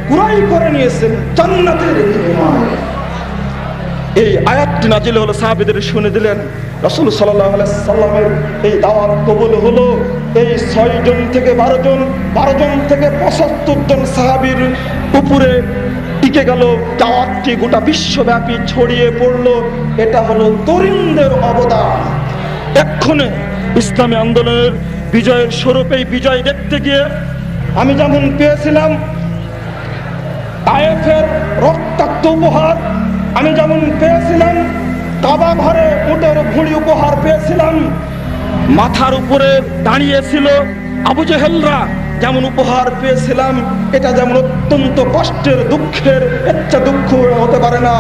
ক্রয় করে নিয়েছেন জান্নাতের বিনিময়ে। এই আয়াতটি নাজিল হলো, সাহাবীদের শুনে দিলেন। রাসূল সাল্লাল্লাহু আলাইহি সাল্লামের এই দাওয়াত কবুল হলো। এই 6 জন থেকে 12 জন, 12 জন থেকে 75 জন সাহাবীর উপরে টিকে গেল। দাওয়াতটি গোটা বিশ্বব্যাপী ছড়িয়ে পড়লো। এটা হলো তরুণদের অবদান। এক্ষণে ইসলামী আন্দোলনের বিজয়ের স্বরূপ, এই বিজয় দেখতে গিয়ে আমি যেমন পেয়েছিলাম তায়েফের রক্তাক্ত উপহার, আমি যেমন পেয়েছিলাম কাবা ঘরে উটের ভুঁড়ি উপহার পেয়েছিলাম, মাথার উপরে দাঁড়িয়েছিল আবু জেহেলরা যেমন উপহার পেয়েছিলাম, এটা যেমন অত্যন্ত কষ্টের দুঃখের, ইচ্ছা দুঃখ হতে পারে না,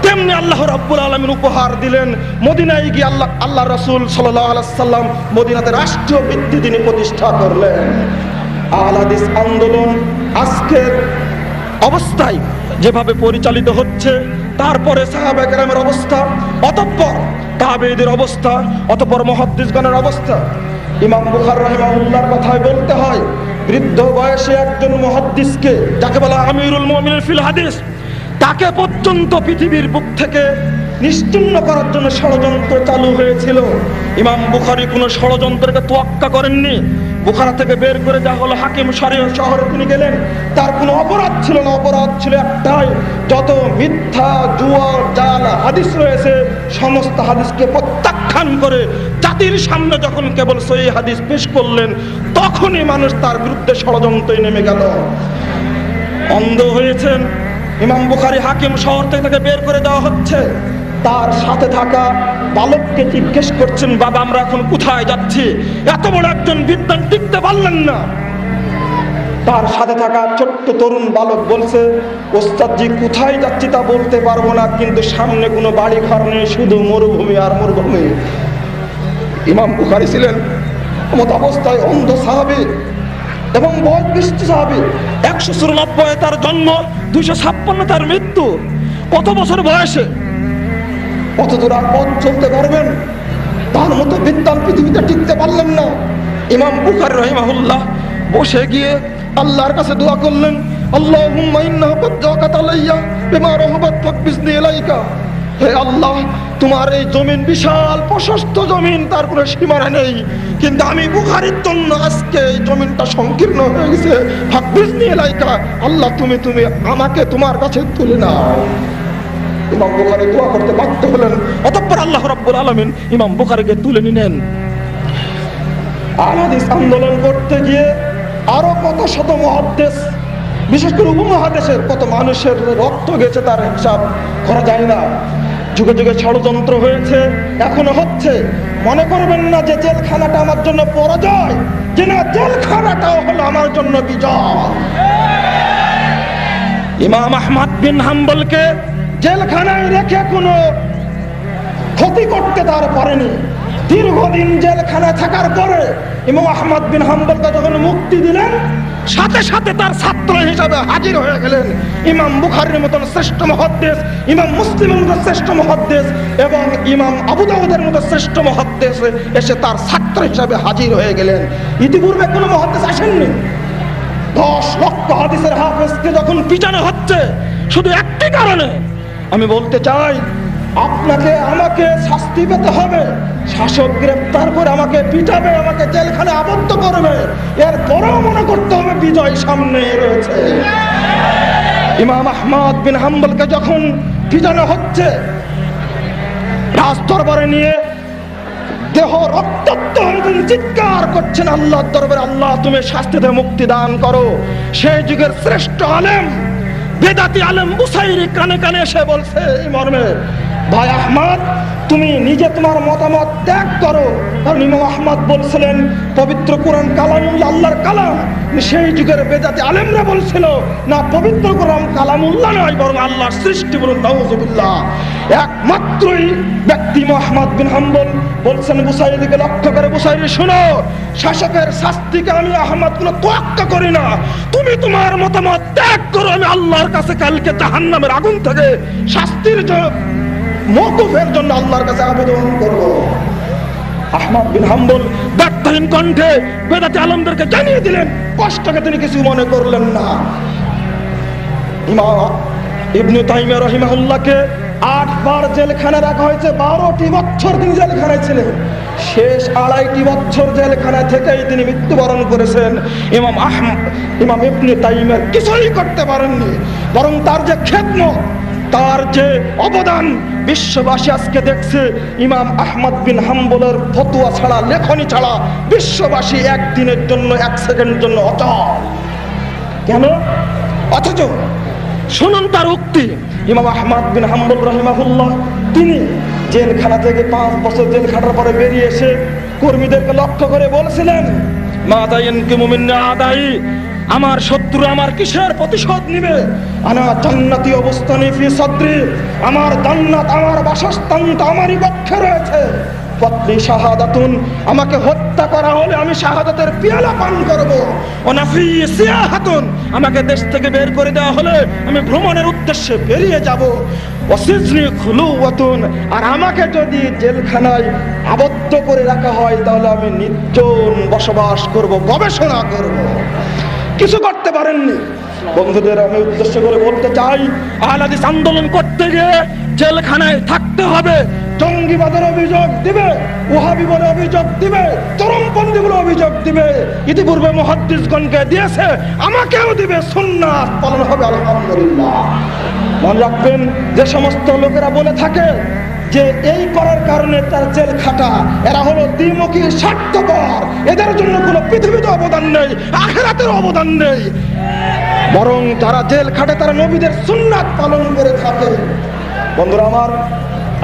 তেমনি আল্লাহ রাব্বুল আলামিন উপহার দিলেন। মদিনায় গিয়ে আল্লাহ রাসূল সাল্লাল্লাহু আলাইহি সাল্লাম মদিনাতে রাষ্ট্রীয় ভিত্তি তিনি প্রতিষ্ঠা করলেন। আহলে হাদিস আন্দোলন আজকের অবস্থায় যেভাবে পরিচালিত হচ্ছে, তারপরে সাহাবায়ে কেরামের অবস্থা, অতঃপর তাবেঈদের অবস্থা, অতঃপর মুহাদ্দিসগণের অবস্থা। ইমাম বুখারী রাহিমাহুল্লাহর কথাই বলতে হয়, বৃদ্ধ বয়সে একজন মুহাদ্দিসকে, যাকে বলা আমিরুল মুমিনিন ফিল হাদিস, তাকে পর্যন্ত পৃথিবীর বুক থেকে নিশ্চিহ্ন করার জন্য ষড়যন্ত্র চালু হয়েছিল। ইমাম বুখারী কোনো ষড়যন্ত্রকে তোয়াক্কা করেননি। বুখারা থেকে বের করে দেওয়া হলো, হাকিম শহরে তিনি গেলেন। তার কোনো অপরাধ ছিল না, অপরাধ ছিল একটাই, যত মিথ্যা জুয়া জাল হাদিস রয়েছে সমস্ত হাদিসকে প্রত্যাখ্যান করে জাতির সামনে যখন কেবল সহিহ হাদিস পেশ করলেন, তখনই মানুষ তার বিরুদ্ধে ষড়যন্ত্রে নেমে গেল। অন্ধ হয়েছেন ইমাম বুখারী, হাকিম শহর থেকে তাকে বের করে দেওয়া হচ্ছে। তার সাথে থাকা বালককে জিজ্ঞেস করছেন, বাবা আমরা এখন কোথায় যাচ্ছি? এত বড় একজন বিদ্বান টিকতে পারলেন না। তার সাথে থাকা ছোট্ট তরুণ বালক বলছে, ওস্তাদজি কোথায় যাচ্ছি তা বলতে পারবো না, কিন্তু সামনে কোনো বাড়ি ঘর নেই, শুধু মরুভূমি আর মরুভূমি। ইমাম বুখারী ছিলেন মত অবস্থায় অন্ধ সাহাবী এবং বয়স্ক সাহাবী, 194 তার জন্ম, 256 তার মৃত্যু। কত বছর বয়সে কত দূর আর পথ চলতে পারবেন? তার মতো বিদ্যান পৃথিবীতে টিকতে পারলেন না। ইমাম বুখারী রাহিমাহুল্লাহ বসে গিয়ে আল্লাহর কাছে দোয়া করলেন, আল্লাহুম্মা ইন্নাহু কাদ যাকাত আলাইয়া বিমা রাহাবাত ফাকবিসনি ইলাইকা। হে আল্লাহ, তোমার এই জমিন বিশাল প্রশস্ত জমিন, তার কোনো সীমানা নেই, কিন্তু আমি বুখারীর জন্য আজকে এই জমিনটা সংকীর্ণ হয়ে গেছে। ফাকবিসনি ইলাইকা, আল্লাহ তুমি আমাকে তোমার কাছে তুলে নাও। ইমাম বুখারী দোয়া করতে বাধ্য হলেন। অতঃপর আল্লাহ রাব্বুল আলামিন ইমাম বুখারীকে তুলে নিলেন। হাদিস আন্দোলন করতে গিয়ে আরো কত শত মুহাদ্দিস, বিশেষ করে উপমহাদেশের কত মানুষের রক্ত গেছে, তার হিসাব করা যায় না। যুগে যুগে ষড়যন্ত্র হয়েছে, এখনো হচ্ছে। মনে করবেন না যে জেলখানাটা আমার জন্য পরাজয়, যে না, জেলখানাটাও হলো আমার জন্য বিজয়। ইমাম আহমদ বিন হাম্বলকে জেলখানায় রেখে কোনো ক্ষতি করতে তার পারেনি। দীর্ঘদিন জেলখানায় থাকার পরে ইমাম আহমদ বিন হাম্বলকে যখন মুক্তি দিলেন, সাথে সাথে তার ছাত্র হিসাবে হাজির হয়ে গেলেন ইমাম বুখারীর মতন শ্রেষ্ঠ মুহাদ্দিস, ইমাম মুসলিমের মতো শ্রেষ্ঠ মুহাদ্দিস এবং ইমাম আবু দাউদের মতো শ্রেষ্ঠ মুহাদ্দিস এসে তার ছাত্র হিসাবে হাজির হয়ে গেলেন। ইতিপূর্বে কোনো মুহাদ্দিস আসেননি। 10 লক্ষ হাদিসের হাফেজকে যখন পিটানো হচ্ছে শুধু একটি কারণে, আমি বলতে চাই আপনাকে আমাকে শাস্তি পেতে হবে। শাসক গ্রেফতার করে আমাকে পিটাবে, আমাকে জেলখানায় আবদ্ধ করবে, এরপরেও মনে করতে হবে বিজয় সামনে রয়েছে। ইমাম আহমদ বিন হাম্বলকে যখন পিটানো হচ্ছে, রাজ দরবারে নিয়ে দেহ রক্তাক্ত হয়ে চিৎকার করছেন আল্লাহর দরবারে, আল্লাহ তুমি শাস্তিতে মুক্তি দান করো। সেই যুগের শ্রেষ্ঠ আলেম, বেদাতি আলেম বুসাইরি কানে কানে এসে বলছে এই মর্মে, ভাই আহমদ, তুমি নিজে তোমার মতামত ত্যাগ করো। কারণ ইমাম আহমদ বলছিলেন পবিত্র কোরআন কালামুল্লাহ, আল্লাহর কালাম। সেই যুগের বেদাতি আলেমরা বলছিল না, পবিত্র কোরআন কালামুল্লাহ নয়, বরং আল্লাহর সৃষ্টি। বলুন নাউযুবিল্লাহ। একমাত্রই ব্যক্তি আহমদ বিন হাম্বল বলছেন বুসাইরিকে লক্ষ্য করে, বুসাইরি শোনো, শাসকের শাস্তিকে আমি আহমদ কোনো তোয়াক্কা করি না। তুমি তোমার মতামত ত্যাগ করো, আমি আল্লাহর কাছে কালকে জাহান্নামের আগুন থেকে শাস্তির মওকুফের জন্য আল্লাহর কাছে আবেদন করব। আহমদ বিন হাম্বল ব্যর্থহীন কণ্ঠে বেদাতি আলেমদেরকে জানিয়ে দিলেন, কষ্টকে তিনি কিছু মনে করলেন না। ইমাম ইবনে তাইমিয়া রাহিমাহুল্লাহকে 8 বার জেলখানায় রাখা হয়েছে, 12টি বছর তিনি জেলখানায় ছিলেন। শেষ 2.5টি বছর জেলখানায় থেকেই তিনি মৃত্যুবরণ করেছেন। ইমাম ইবনে তাইমিয়া কিছুই করতে পারেননি, বরং তার যে খেদমত, তার যে অবদান বিশ্ববাসী আজকে দেখছে। ইমাম আহমদ বিন হাম্বলের ফতোয়া ছাড়া, লেখনী ছাড়া বিশ্ববাসী একদিনের জন্য, 1 সেকেন্ডের জন্য অচল। কেন? অথচ শুনুন তার উক্তি। ইমাম আহমদ বিন হাম্বল রাহিমাহুল্লাহ তিনি জেলখানা থেকে 5 বছর জেল খাটার পরে বেরিয়ে এসে কর্মীদেরকে লক্ষ্য করে বলছিলেন, মাযা ইয়ানকিমু মিন আদাই, আমার শত্রু আমার কিসের প্রতিশোধ নিবে? আনা জান্নাতি অবস্থানি ফি সাদরি, আমার জান্নাত, আমার বাসস্থান তো আমারই পক্ষে রয়েছে। পত্নী শাহাদাতুন, আমাকে হত্যা করা হলে আমি শাহাদাতের পেয়ালা পান করব। ওনাফি সিয়াহাতুন, আমাকে দেশ থেকে বের করে দেওয়া হলে আমি ভ্রমণের উদ্দেশ্যে বেরিয়ে যাব। ওয়াসিজনি খুলুওয়াতুন, আর আমাকে যদি জেলখানায় আবদ্ধ করে রাখা হয় তাহলে আমি নির্জন বসবাস করব, গবেষণা করব। কিছু করতে পারেননি। বন্ধুদের আমি উদ্দেশ্য করে বলতে চাই, আহলে হাদিস আন্দোলন করতে গিয়ে জেলখানায় থাকতে হবে। জঙ্গিবাদের অভিযোগ দিবে, ওয়াহাবি বলে অভিযোগ দিবে, চরমপন্থী বলে অভিযোগ দিবে। ইতিপূর্বে মুহাদ্দিসগণকে দিয়েছে, আমাকেও দিবে। সুন্নাত পালন হবে আলহামদুলিল্লাহ। মনে রাখবেন, যে সমস্ত লোকেরা বলে থাকে যে এই করার কারণে তার জেল খাটা, এরা হলো দ্বিমুখী, স্বার্থপর। এদের জন্য কোনো পৃথিবীতে অবদান নেই, আখিরাতের অবদান নেই। বরং যারা জেল খাটে তারা নবীদের সুন্নাত পালন করে থাকে। বন্ধুরা আমার,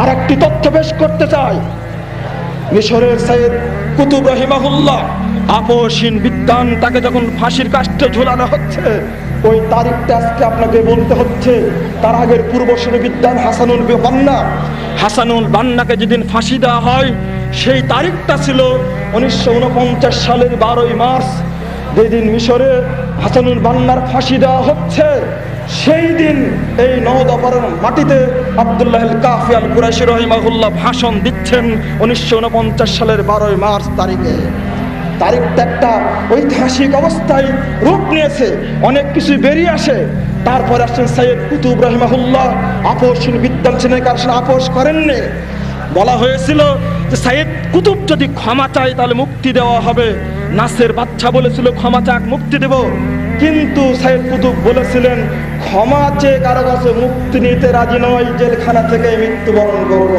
আরেকটি তথ্য পেশ করতে চাই। মিশরের সৈয়দ কুতুব রাহিমাহুল্লাহ, আপসহীন বিদ্বান, তাকে যখন ফাঁসির কাষ্ঠে ঝুলানো হচ্ছে, ওই তারিখটা আজকে আপনাকে বলতে হচ্ছে। তার আগের পূর্বসূরি বিদ্বান হাসানুল বান্না, হাসানুল বান্নাকে যেদিন ফাঁসি দেওয়া হয় সেই তারিখটা ছিল 1949 সালের 12ই মার্চ, যেদিন মিশরে হাসানুল বান্নার ফাঁসি দেওয়া হচ্ছে। সেই দিন এই নওদাপাড়ার মাটিতে আব্দুল্লাহ আল কাফি আল কুরাইশি রাহিমাহুল্লাহ ভাষণ দিচ্ছেন 1949 সালের 12ই মার্চ তারিখে। তারিখটা একটা ঐতিহাসিক অবস্থায় রূপ নিয়েছে, অনেক কিছু বেরিয়ে আসে। তারপর আসছেন সৈয়দ কুতুব রাহিমাহুল্লাহ, আপোষহীন বিদ্বান ছিলেন, কার সাথে আপোষ করেননি। বলা হয়েছিল যে সৈয়দ কুতুব যদি ক্ষমা চায় তাহলে মুক্তি দেওয়া হবে। নাসের বাচ্চা বলেছিল ক্ষমা চাক মুক্তি দেব, কিন্তু সৈয়দ কুতুব বলেছিলেন ক্ষমা চেয়ে কারো কাছে মুক্তি নিতে রাজি নয়, জেলখানা থেকে মৃত্যুবরণ করব।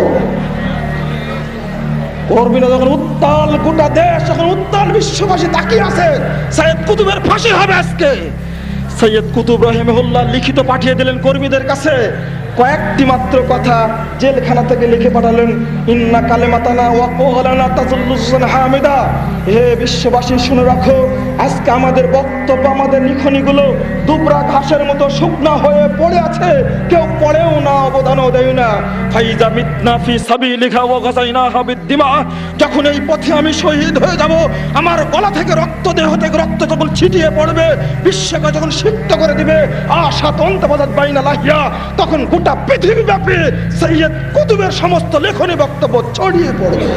কর্মীরা যখন উত্তাল, গোটা দেশ যখন উত্তাল, বিশ্ববাসী তাকিয়ে আছে সৈয়দ কুতুবের ফাঁসি হবে আজকে। সৈয়দ কুতুব রাহিমাহুল্লাহ লিখিত পাঠিয়ে দিলেন কর্মীদের কাছে, কয়েকটি মাত্র কথা জেলখানা থেকে লিখে পাঠালেন, ইন্না কালেমাতানা ওয়া কওলানা তাজুল্লুসান হামিদা। হে বিশ্ববাসী শুনে রাখো, আজকে আমাদের বক্তব্য, আমাদের লিখনিগুলো দুবরা ঘাসের মতো শুকনা হয়ে পড়ে আছে, কেউ পড়েও না, অবদানও দেয় না। ফাইজা মিতনা ফি সাবিলিকা ওয়া গাযাইনাহা বিদ্দিমা। যখন এই পথে আমি শহীদ হয়ে যাব, আমার গলা থেকে রক্ত, দেহ থেকে রক্ত যখন ছিটিয়ে পড়বে, বিশ্বকে যখন সিক্ত করে দিবে আশা তন্তবাজাত বাইনা লাহিয়া, তখন গোটা পৃথিবীব্যাপী সৈয়দ কুতুবের সমস্ত লেখনী বক্তব্য ছড়িয়ে পড়বে।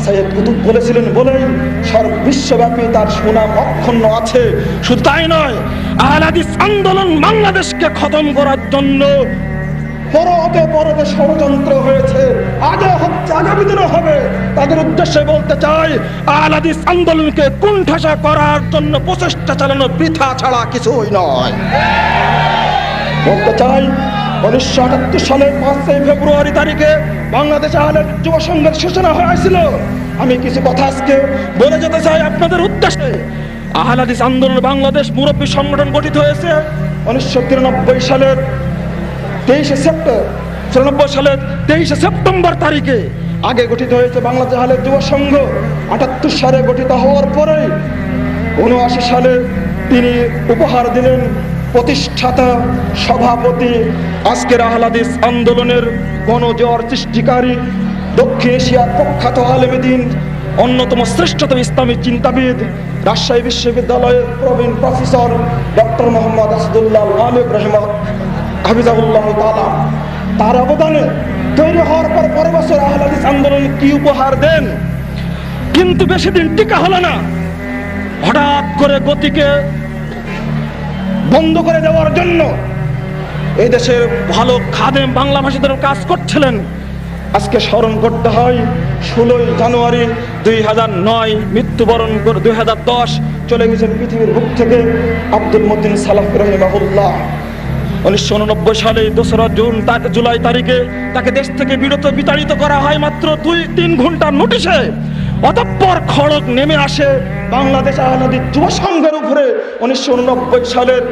সৈয়দ কুতুব বলেছিলেন বলেই বিশ্বব্যাপী তার সুনাম অক্ষুণ্ণ আছে। শুধু তাই নয়, আহলে হাদিস আন্দোলন বাংলাদেশকে খতম করার জন্য পরতে পরতে ষড়যন্ত্র হয়েছে, আগে হচ্ছে, আগামী দিনও হবে। তাদের উদ্দেশ্যে বলতে চাই, আহলে হাদিস আন্দোলনকে কুণ্ঠাসা করার জন্য প্রচেষ্টা চালানো বৃথা ছাড়া কিছুই নয়। বলতে চাই, 1978 সালের 5 ফেব্রুয়ারি তারিখে বাংলাদেশ আহলে যুব সংঘের সূচনা হয়েছিল। আমি কিছু কথা আজকে বলে যেতে চাই আপনাদের উদ্দেশ্যে। আহলে হাদিস আন্দোলন বাংলাদেশ মুরব্বী সংগঠন গঠিত হয়েছে 1993 সালের 23 সেপ্টেম্বর তারিখে। আগে গঠিত হয়েছে বাংলাদেশ আহলে যুব সংঘ। 78 সালে গঠিত হওয়ার পরে 79 সালে তিনি উপহার দিলেন প্রতিষ্ঠাতা, সভাপতি, আজকের আহলে হাদিস আন্দোলনের গণজোয়ার সৃষ্টিকারী, দক্ষিণ এশিয়ার প্রখ্যাত আলেমে দ্বীন, অন্যতম শ্রেষ্ঠতম ইসলামী চিন্তাবিদ, রাজশাহী বিশ্ববিদ্যালয়ের প্রবীণ প্রফেসর ডক্টর মোহাম্মদ আসাদুল্লাহ মালিক হাফিজাহুল্লাহ তাআলা। তার অবদানে তৈরি হওয়ার পর পরের বছর আহলে হাদিস আন্দোলন কি উপহার দেন, কিন্তু বেশি দিন টিকা হলো না। হঠাৎ করে গতিকে বন্ধ করে দেওয়ার জন্য এই দেশের ভালো খাদেম বাংলা ভাষীদের কাজ করছিলেন। আজকে স্মরণ করতে হয় 16 জানুয়ারি 2009 মৃত্যুবরণ করে 2010 চলে গেছেন পৃথিবীর বুক থেকে আব্দুল মতিন সালাফি রাহিমাহুল্লাহ। 1989 সালে 2 জুলাই তারিখে তাকে দেশ থেকে বিতাড়িত করা হয় মাত্র 2-3 ঘন্টার নোটিশে। অতঃপর খড়গ নেমে আসে বাংলাদেশ আহলে হাদিস যুব সংঘের উপরে। 1989 সালের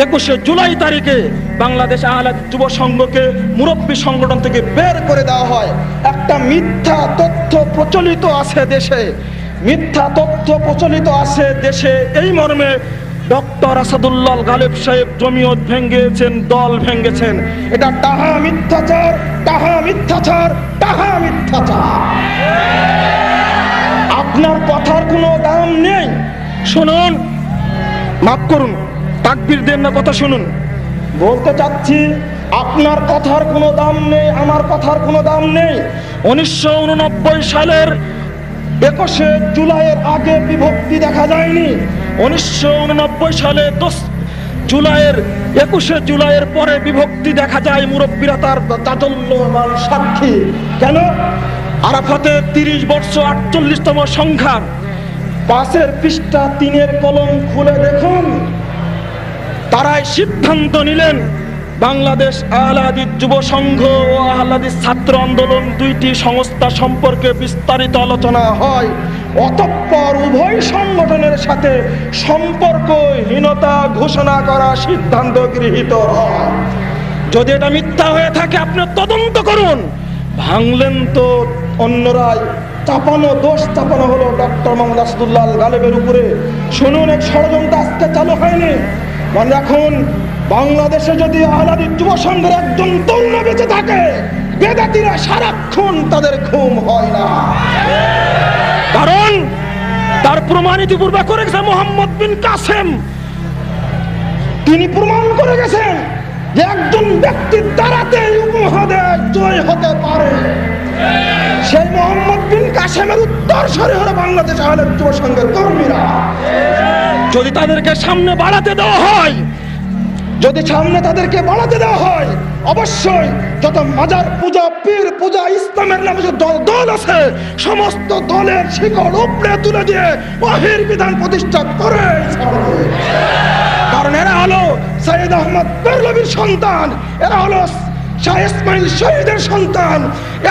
21 জুলাই তারিখে বাংলাদেশ আহলে হাদিস যুব সংঘকে মুরব্বী সংগঠন থেকে বের করে দেওয়া হয়। একটা মিথ্যা তথ্য প্রচলিত আছে দেশে, মিথ্যা তথ্য প্রচলিত আছে দেশে এই মর্মে ডক্টর আসাদুল্লাহ গালেব সাহেব জমিয়ত ভেঙেছেন, দল ভেঙেছেন। এটা টাহা মিথ্যাচার, টাহা মিথ্যাচার, টাহা মিথ্যাচার। আপনার কথার কোনো দাম নেই। শুনুন, মাফ করুন, তাকবীর দেন না, কথা শুনুন। বলতে চাচ্ছি, আপনার কথার কোনো দাম নেই, আমার কথার কোনো দাম নেই। 1989 সালের 21 জুলাইয়ের আগে বিভক্তি দেখা যায়নি। 1989 সালে 21 জুলাইয়ের পরে বিভক্তি দেখা যায়। মুরব্বীরা তার তাজল্যমান সাক্ষী। কেন? আরাফাতের 30 বর্ষ 48তম সংখ্যা 5 পৃষ্ঠা 3 কলম খুলে দেখুন। তারাই সিদ্ধান্ত নিলেন বাংলাদেশ আহলে হাদিস যুব সংঘ ও আহলে হাদিস ছাত্র আন্দোলন দুইটি সংস্থা সম্পর্কে বিস্তারিত আলোচনা হয়। অতঃপর উভয় সংগঠনের সাথে সম্পর্কহীনতা ঘোষণা করা সিদ্ধান্ত গৃহীত হয়। যদি এটা মিথ্যা হয়ে থাকে আপনি তদন্ত করুন। ভাঙলেন তো অন্যরাই, চাপানো দোষ চাপানো হলো ডক্টর মোহাম্মদ আসাদুল্লাহ গালেবের উপরে। শুনুন, এক ষড়যন্ত্র আজকে চালু হয়নি। মনে রাখুন, বাংলাদেশে যদি আহলে হাদিস যুব সংঘের একজন তরুণ বেঁচে থাকে, বেদাতীরা সারাক্ষণ তাদের ঘুম হয় না, কারণ তার প্রমাণ ইতিপূর্বে করে গেছে মোহাম্মদ বিন কাসেম। তিনি প্রমাণ করে গেছেন যে একজন ব্যক্তির দ্বারাতে উপমহাদেশ জয় হতে পারে। সেই মোহাম্মদ বিন কাসেমের উত্তরসূরি হলো বাংলাদেশ আহলে যুব সংঘের কর্মীরা। যদি তাদেরকে সামনে বাড়াতে দেওয়া হয়, যদি সামনে তাদেরকে বাড়াতে দেওয়া হয়, অবশ্যই যত মাজার পূজা, পীর পূজা, ইসলামের নামে যে দল আছে, সমস্ত দলের শিকড় উপড়ে তুলে দিয়ে ওয়াহির বিধান প্রতিষ্ঠা করে ছাড়বে। কারণ এরা হলো সৈয়দ আহমদ বেরলভীর সন্তান, এরা হলো শাহ ইসমাইল শহীদের সন্তান,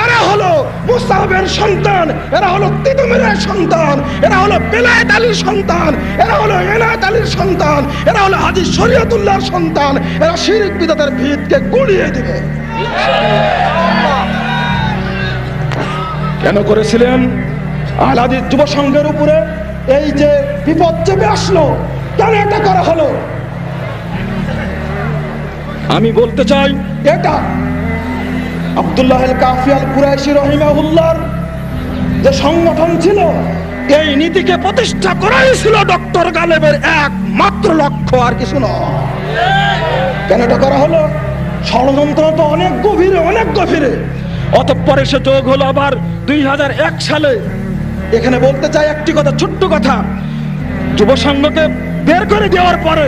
এরা হলো মুসাবের সন্তান, এরা হলো তিতুমিরের সন্তান, এরা হলো বেলায়েত আলীর সন্তান, এরা হলো এনায়েত আলীর সন্তান, এরা হলো হাজী শরীয়তুল্লাহর সন্তান। এরা শিরক বিদআতের ভিতকে গুঁড়িয়ে দিবে। কেন করেছিলেন? আহলে হাদিস যুব সংঘের উপরে এই যে বিপদ চেপে আসলো, কেন এটা করা হলো? আমি বলতে চাই, এটা আব্দুল্লাহ আল কাফি আল কুরাইশি রাহিমাহুল্লাহর যে সংগঠন ছিল, এই নীতিকে প্রতিষ্ঠা করাই ছিল ডক্টর গালেবের একমাত্র লক্ষ্য, আর কিছু নয়। কেন এটা করা হলো? ষড়যন্ত্র তো অনেক গভীরে, অনেক গভীরে। অতঃপর এসে যোগ হলো আবার 2001 সালে। এখানে বলতে চাই একটি কথা, ছোট্ট কথা। যুব সংঘকে বের করে দেওয়ার পরে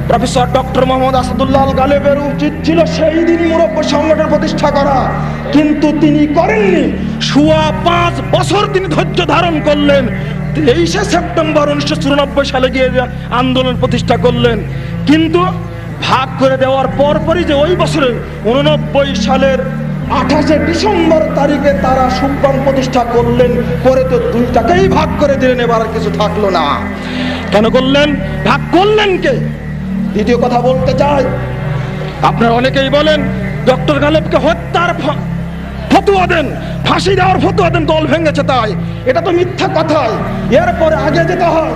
প্রফেসর ডক্টর মোহাম্মদ আসাদুল্লাহ আল গালেবের উচিত ছিল সেই দিনই মুরব্বী সংগঠন প্রতিষ্ঠা করা, কিন্তু তিনি করেননি। 5 বছর তিনি ধৈর্য ধারণ করলেন। 23শে সেপ্টেম্বর 1994 সালে গিয়ে আন্দোলন প্রতিষ্ঠা করলেন। কিন্তু ভাগ করে দেওয়ার পরপরই যে ওই বছরে 89 সালের 28শে ডিসেম্বর তারিখে তারা সুব্বান প্রতিষ্ঠা করলেন, করে তো দুইটাকেই ভাগ করে দিলেন, এবার আর কিছু থাকলো না। কেন করলেন? ভাগ করলেন কে? দ্বিতীয় কথা বলতে চাই, আপনারা অনেকেই বলেন ডক্টর গালেবকে হত্যার ফতোয়া দেন, ফাঁসি দেওয়ার ফতোয়া দেন, দল ভেঙেছে তাই। এটা তো মিথ্যা কথাই। এরপরে আগে যেতে হয়।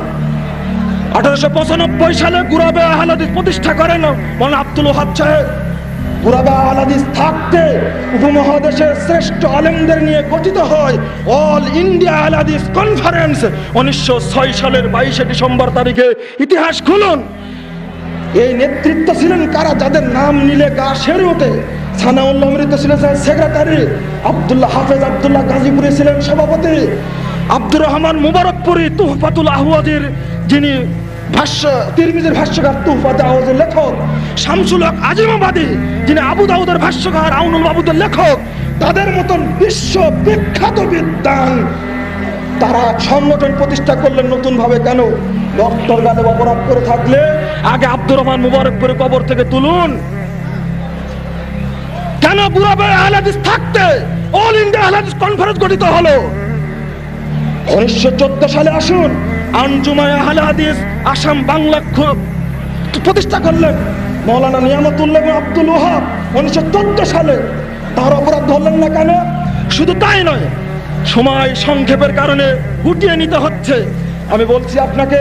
1895 সালে গুরাবে আহলে হাদিস প্রতিষ্ঠা করেন মাওলানা আব্দুল ওয়াহাব সাহেব। গুরাবে আহলে হাদিস থাকতে উপমহাদেশের শ্রেষ্ঠ আলেমদের নিয়ে গঠিত হয় অল ইন্ডিয়া আহলে হাদিস কনফারেন্স। 1906 সালের 22শে ডিসেম্বর তারিখে ইতিহাস খুলুন। এই নেতৃত্ব ছিলেন কারা? যাদের নাম নিলে গা সেরে ওঠে। সানাউল্লাহ মৃত ছিলেন সেক্রেটারি, আব্দুল্লাহ হাফেজ আব্দুল্লাহ গাজীপুরে ছিলেন সভাপতি, আব্দুর রহমান মুবারকপুরি তুহফাতুল আহওয়াজের যিনি তিরমিজির ভাষ্যকার, তুহফাতুল আহওয়াজের লেখক, শামসুল হক আজিমাবাদী যিনি আবু দাউদের ভাষ্যকার, আউনুল মাবুদের লেখক, তাদের মতন বিশ্ব বিখ্যাত বিদ্বান তারা সংগঠন প্রতিষ্ঠা করলেন নতুন ভাবে। কেন? ডক্টর গালেব অপরাধ করে থাকলে আগে আব্দুর রহমান মুবারকপুরি কবর থেকে তুলুন। কেন গুরাবে আহলে হাদিস থাকতে অল ইন্ডিয়া আহলে হাদিস কনফারেন্স গঠিত হলো? 1914 সালে আসুন, আঞ্জুমায়ে আহলে হাদিস আসাম বাংলা প্রতিষ্ঠা করলেন মাওলানা নিয়ামতুল্লাহ আব্দুল ওয়াহাব 1914 সালে। তার অপরাধ ধরলেন না কেন? শুধু তাই নয়, সময় সংক্ষেপের কারণে গুটিয়ে নিতে হচ্ছে। আমি বলছি আপনাকে,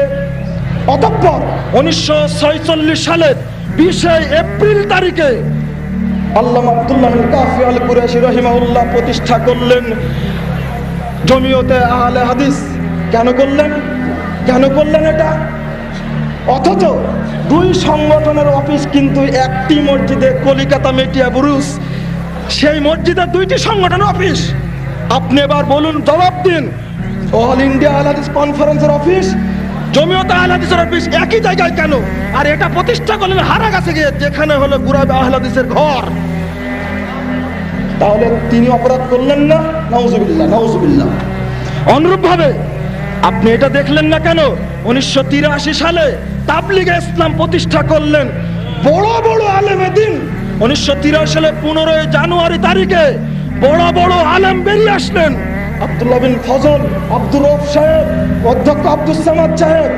অতঃপর 1946 সালের 20শে এপ্রিল তারিখে আল্লামা আব্দুল্লাহ আল কাফি আল কুরাইশি রাহিমাহুল্লাহ প্রতিষ্ঠা করলেন জমিয়তে আহলে হাদিস। কেন করলেন? কেন করলেন এটা? অথচ দুই সংগঠনের অফিস কিন্তু একটি মসজিদে, কলিকাতা মেটিয়া বুরুজ। সেই মসজিদে দুইটি সংগঠনের অফিস। আপনি এবার বলুন, জবাব দিন, অল ইন্ডিয়া আহলে হাদিস কনফারেন্সের অফিস, জমিয়তে আহলে হাদিসের অফিস একই জায়গায় কেন? আর এটা প্রতিষ্ঠা করলেন হারাগাছে গিয়ে, যেখানে হলো গুরাবে আহলে হাদিসের ঘর। তাহলে তিনি অপরাধ করলেন না? নাউজুবিল্লাহ, নাউজুবিল্লাহ। অনুরূপ ভাবে আপনি এটা দেখলেন না কেন? 1983 সালে তাবলিগে ইসলাম প্রতিষ্ঠা করলেন বড় বড় আলেমে দিন। 1983 সালে 15 জানুয়ারি তারিখে বড় বড় আলেম বেরিয়ে আসলেন। আব্দুল্লাহ বিন ফজল, আব্দুর রউফ সাহেব, অধ্যক্ষ আব্দুস সামাদ সাহেব,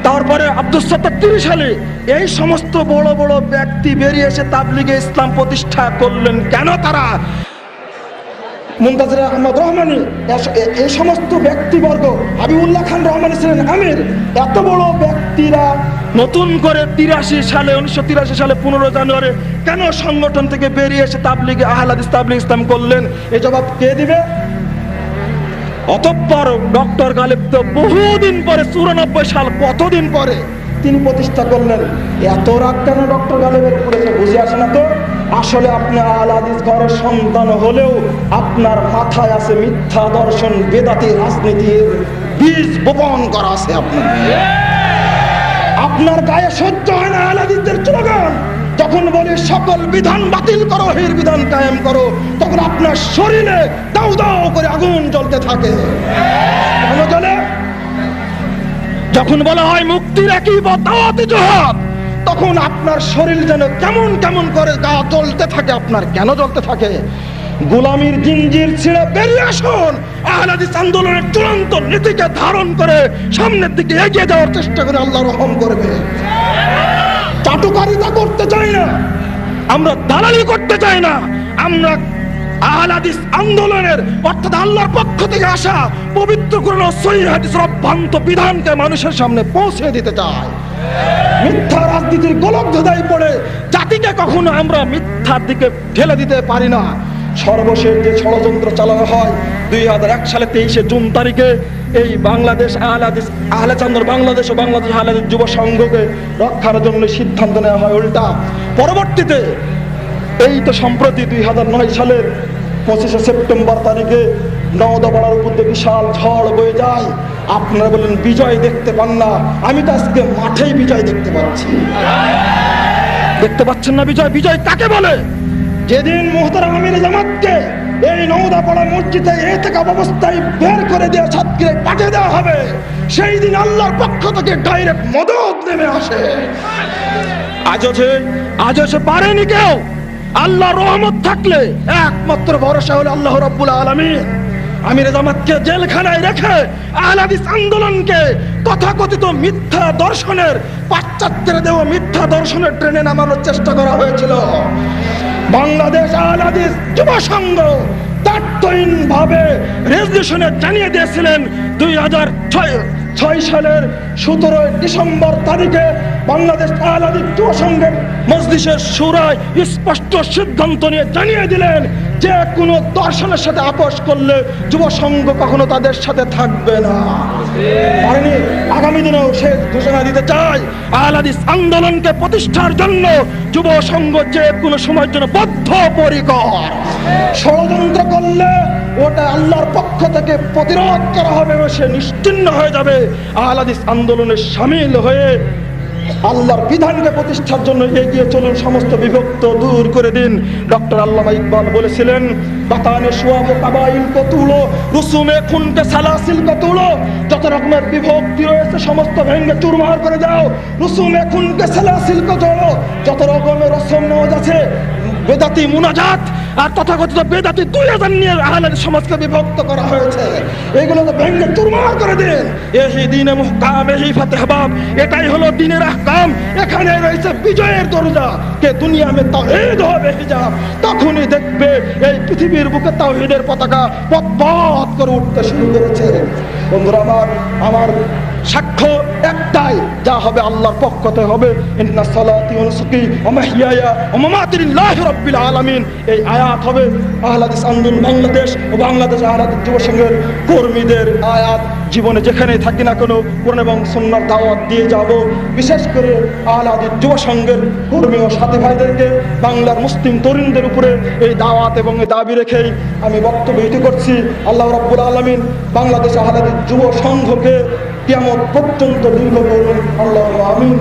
তারপরে আব্দুস সাত্তার 30 সালে এই সমস্ত বড় বড় ব্যক্তি বেরিয়ে এসে তাবলিগে ইসলাম প্রতিষ্ঠা করলেন। কেন? তারা মুনতাজির আহমদ রহমানী, এই সমস্ত ব্যক্তিবর্গ, হাবিবুল্লাহ খান রহমানী ছিলেন আমির, এত বড় ব্যক্তিরা নতুন করে 1983 সালে 15 জানুয়ারি কেন সংগঠন থেকে বেরিয়ে এসে তাবলিগে আহলে হাদিস তাবলিগ ইসলাম করলেন? এই জবাব কে দিবে? অতঃপর ডক্টর গালিব তো বহুদিন পরে, 94 সাল, কতদিন পরে তিনি প্রতিষ্ঠা করলেন। এত রাগ কেন ডক্টর গালিবের করেছে বুঝে আসে না তো? আসলে আপনি আহলে হাদিস ঘরের সন্তান হলেও আপনার মাথায় আছে মিথ্যা দর্শন, বেদাতি রাজনীতির বীজ বপন করা আছে আপনার গায়ে সহ্য হয় না আহলে হাদিসদের স্লোগান। যখন বলি সকল বিধান বাতিল করো, হির বিধান কায়েম করো, তখন আপনার শরীরে দাউ দাউ করে আগুন জ্বলতে থাকে। কেন জ্বলে? যখন বলা হয় মুক্তির একই পথ দাওয়াতে জিহাদ, তখন আপনার শরীর যেন কেমন কেমন করে গা জ্বলতে থাকে। আপনার কেন জ্বলতে থাকে? গোলামির জিঞ্জির ছিঁড়ে বেরিয়ে আসুন, আহলে হাদিস আন্দোলনের চূড়ান্ত নীতিকে ধারণ করে সামনের দিকে এগিয়ে যাওয়ার চেষ্টা করে, আল্লাহ রহম করবে। চাটুকারিতা করতে চাই না আমরা, দালালি করতে চাই না আমরা। আহলে হাদিস আন্দোলনের অর্থাৎ আল্লাহর পক্ষ থেকে আসা পবিত্র কোরআন ও সহিহ হাদিসের অভ্রান্ত বিধানকে মানুষের সামনে পৌঁছে দিতে চাই। মিথ্যা রাজনীতির গোলক ধোঁধায় পড়ে জাতিকে কখনো আমরা মিথ্যার দিকে ঠেলে দিতে পারি না। সর্বশেষ যে ষড়যন্ত্র চালানো হয় 2001 সালে 23 জুন তারিখে, এই বাংলাদেশ আহলে চান্দর বাংলাদেশ ও বাংলাদেশ আহলে হাদিস যুব সংঘকে রক্ষার জন্য সিদ্ধান্ত নেওয়া হয় উল্টা। পরবর্তীতে এই তো সম্প্রতি 2009 সালের 25 সেপ্টেম্বর তারিখে নওদাপাড়ার উপর দিয়ে বিশাল ঝড় বয়ে যায়। আপনারা বলেন বিজয় দেখতে পান না, আমি তো আজকে মাঠেই বিজয় দেখতে পাচ্ছি। দেখতে পাচ্ছেন না বিজয়? বিজয় কাকে বলে? যেদিন মুহতারাম আমির জামাতকে এই নওদাপাড়া মসজিদে ইতিকাফ অবস্থায় বের করে দেওয়া ছাত্রীকে পাঠিয়ে দেওয়া হবে, সেই দিন আল্লাহর পক্ষ থেকে ডাইরেক্ট মদদ নেমে আসে। আজও সে পারেনি কেউ। আল্লাহর রহমত থাকলে একমাত্র ভরসা হলো আল্লাহ রাব্বুল আলামিন। আমির জামাতকে জেলখানায় রেখে আহলে হাদিস আন্দোলনকে তথাকথিত মিথ্যা দর্শনের, পাশ্চাত্যের দেওয়া মিথ্যা দর্শনের ট্রেনে নামানোর চেষ্টা করা হয়েছিল। বাংলাদেশ আহলে হাদিস যুব সংঘ তাৎক্ষণিকভাবে রেজলিউশনে জানিয়ে দিয়েছিলেন 2006 সালের 17 ডিসেম্বর তারিখে বাংলাদেশ আহলে হাদিস যুব সংঘের মজলিসের শুরায় স্পষ্ট সিদ্ধান্ত নিয়ে জানিয়ে দিলেন যে কোনো দর্শনের সাথে আপোষ করলে যুব সংঘ কখনো তাদের সাথে থাকবে না। পারেনি, আগামী দিনেও সে ঘোষণা দিতে চাই, আহলে হাদিস আন্দোলনকে প্রতিষ্ঠার জন্য যুব সংঘ যে কোনো সময়ের জন্য বদ্ধপরিকর। ষড়যন্ত্র করলে ওটা আল্লাহর পক্ষ থেকে প্রতিরোধ করা হবে, সে নিশ্চিহ্ন হয়ে যাবে। আহলে হাদিস আন্দোলনে শামিল হয়ে আল্লাহর বিধানকে প্রতিষ্ঠার জন্য এগিয়ে চলুন, সমস্ত বিভক্ত দূর করে দিন। ডক্টর আল্লামা ইকবাল বলেছিলেন, বাতানে শুয়াব কাবাইল কো তুলো, রুসুমে খুনকে সালাসিল কো তুলো। যত রকমের বিভক্তি রয়েছে সমস্ত ভেঙে চুরমার করে দাও। রুসুমে খুনকে সালাসিল কো জোড়ো। যত রকমের রসম নেওয়াজ আছে, বেদাতি মুনাজাত আর তথাকথিত বেদাতি 2000 নিয়ে আহলে হাদিস সমাজকে বিভক্ত করা হয়েছে, এগুলো তো ভেঙে চুরমার করে দিন। এই দিনে মুহকাম, এই ফাতিহ বাব, এটাই হলো দ্বীনের আহকাম। এখানে রয়েছে বিজয়ের দরজা, কে দুনিয়া মে তাওহীদ হবে হিজাব। তখনই দেখবে এই পৃথিবীর বুকে তাওহীদের পতাকা পথ করে উঠতে শুরু করেছে। বন্ধুরা আমার সাক্ষ্য একটাই, যা হবে আল্লাহর পক্ষ থেকে হবে। ইন্না সালাতি ওয়া নুসুকি ওয়া মাহইয়ায়া ওয়া মামাতি লিল্লাহি রাব্বিল আলামিন। এই আয়াত হবে আহলে হাদিস আন্দোলন বাংলাদেশ ও বাংলাদেশ আহলে হাদিস যুব সংঘের কর্মীদের আয়াত। জীবনে যেখানেই থাকি না কেন কোরআন এবং সুন্নাহর দাওয়াত দিয়ে যাব। বিশেষ করে আহলে হাদিস যুব সংঘের কর্মী ও সাথী ভাইদেরকে, বাংলার মুসলিম তরুণদের উপরে এই দাওয়াত এবং এই দাবি রেখেই আমি বক্তব্য ইতি করছি। আল্লাহ রাব্বুল আলামিন বাংলাদেশ আহলে হাদিস যুব সংঘকে কিয়ামত পর্যন্ত দীর্ঘ করুন, আল্লাহুম্মা আমিন।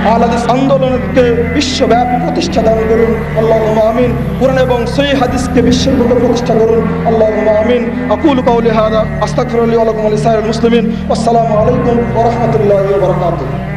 আহলে হাদিস আন্দোলনকে বিশ্বব্যাপী প্রতিষ্ঠা দান করুন, আল্লাহুম্মা আমিন। কুরআন এবং সহিহ হাদিসকে বিশ্বের বুকে প্রতিষ্ঠা করুন, আল্লাহুম্মা আমিন। আকুলু কাউলি হাযা আস্তাগফিরুল্লাহ ওয়া লাকুম ওয়া লিসাইরিল মুসলিমিন। আসসালামু আলাইকুম ওয়া রাহমাতুল্লাহি ওয়া বারাকাতুহু।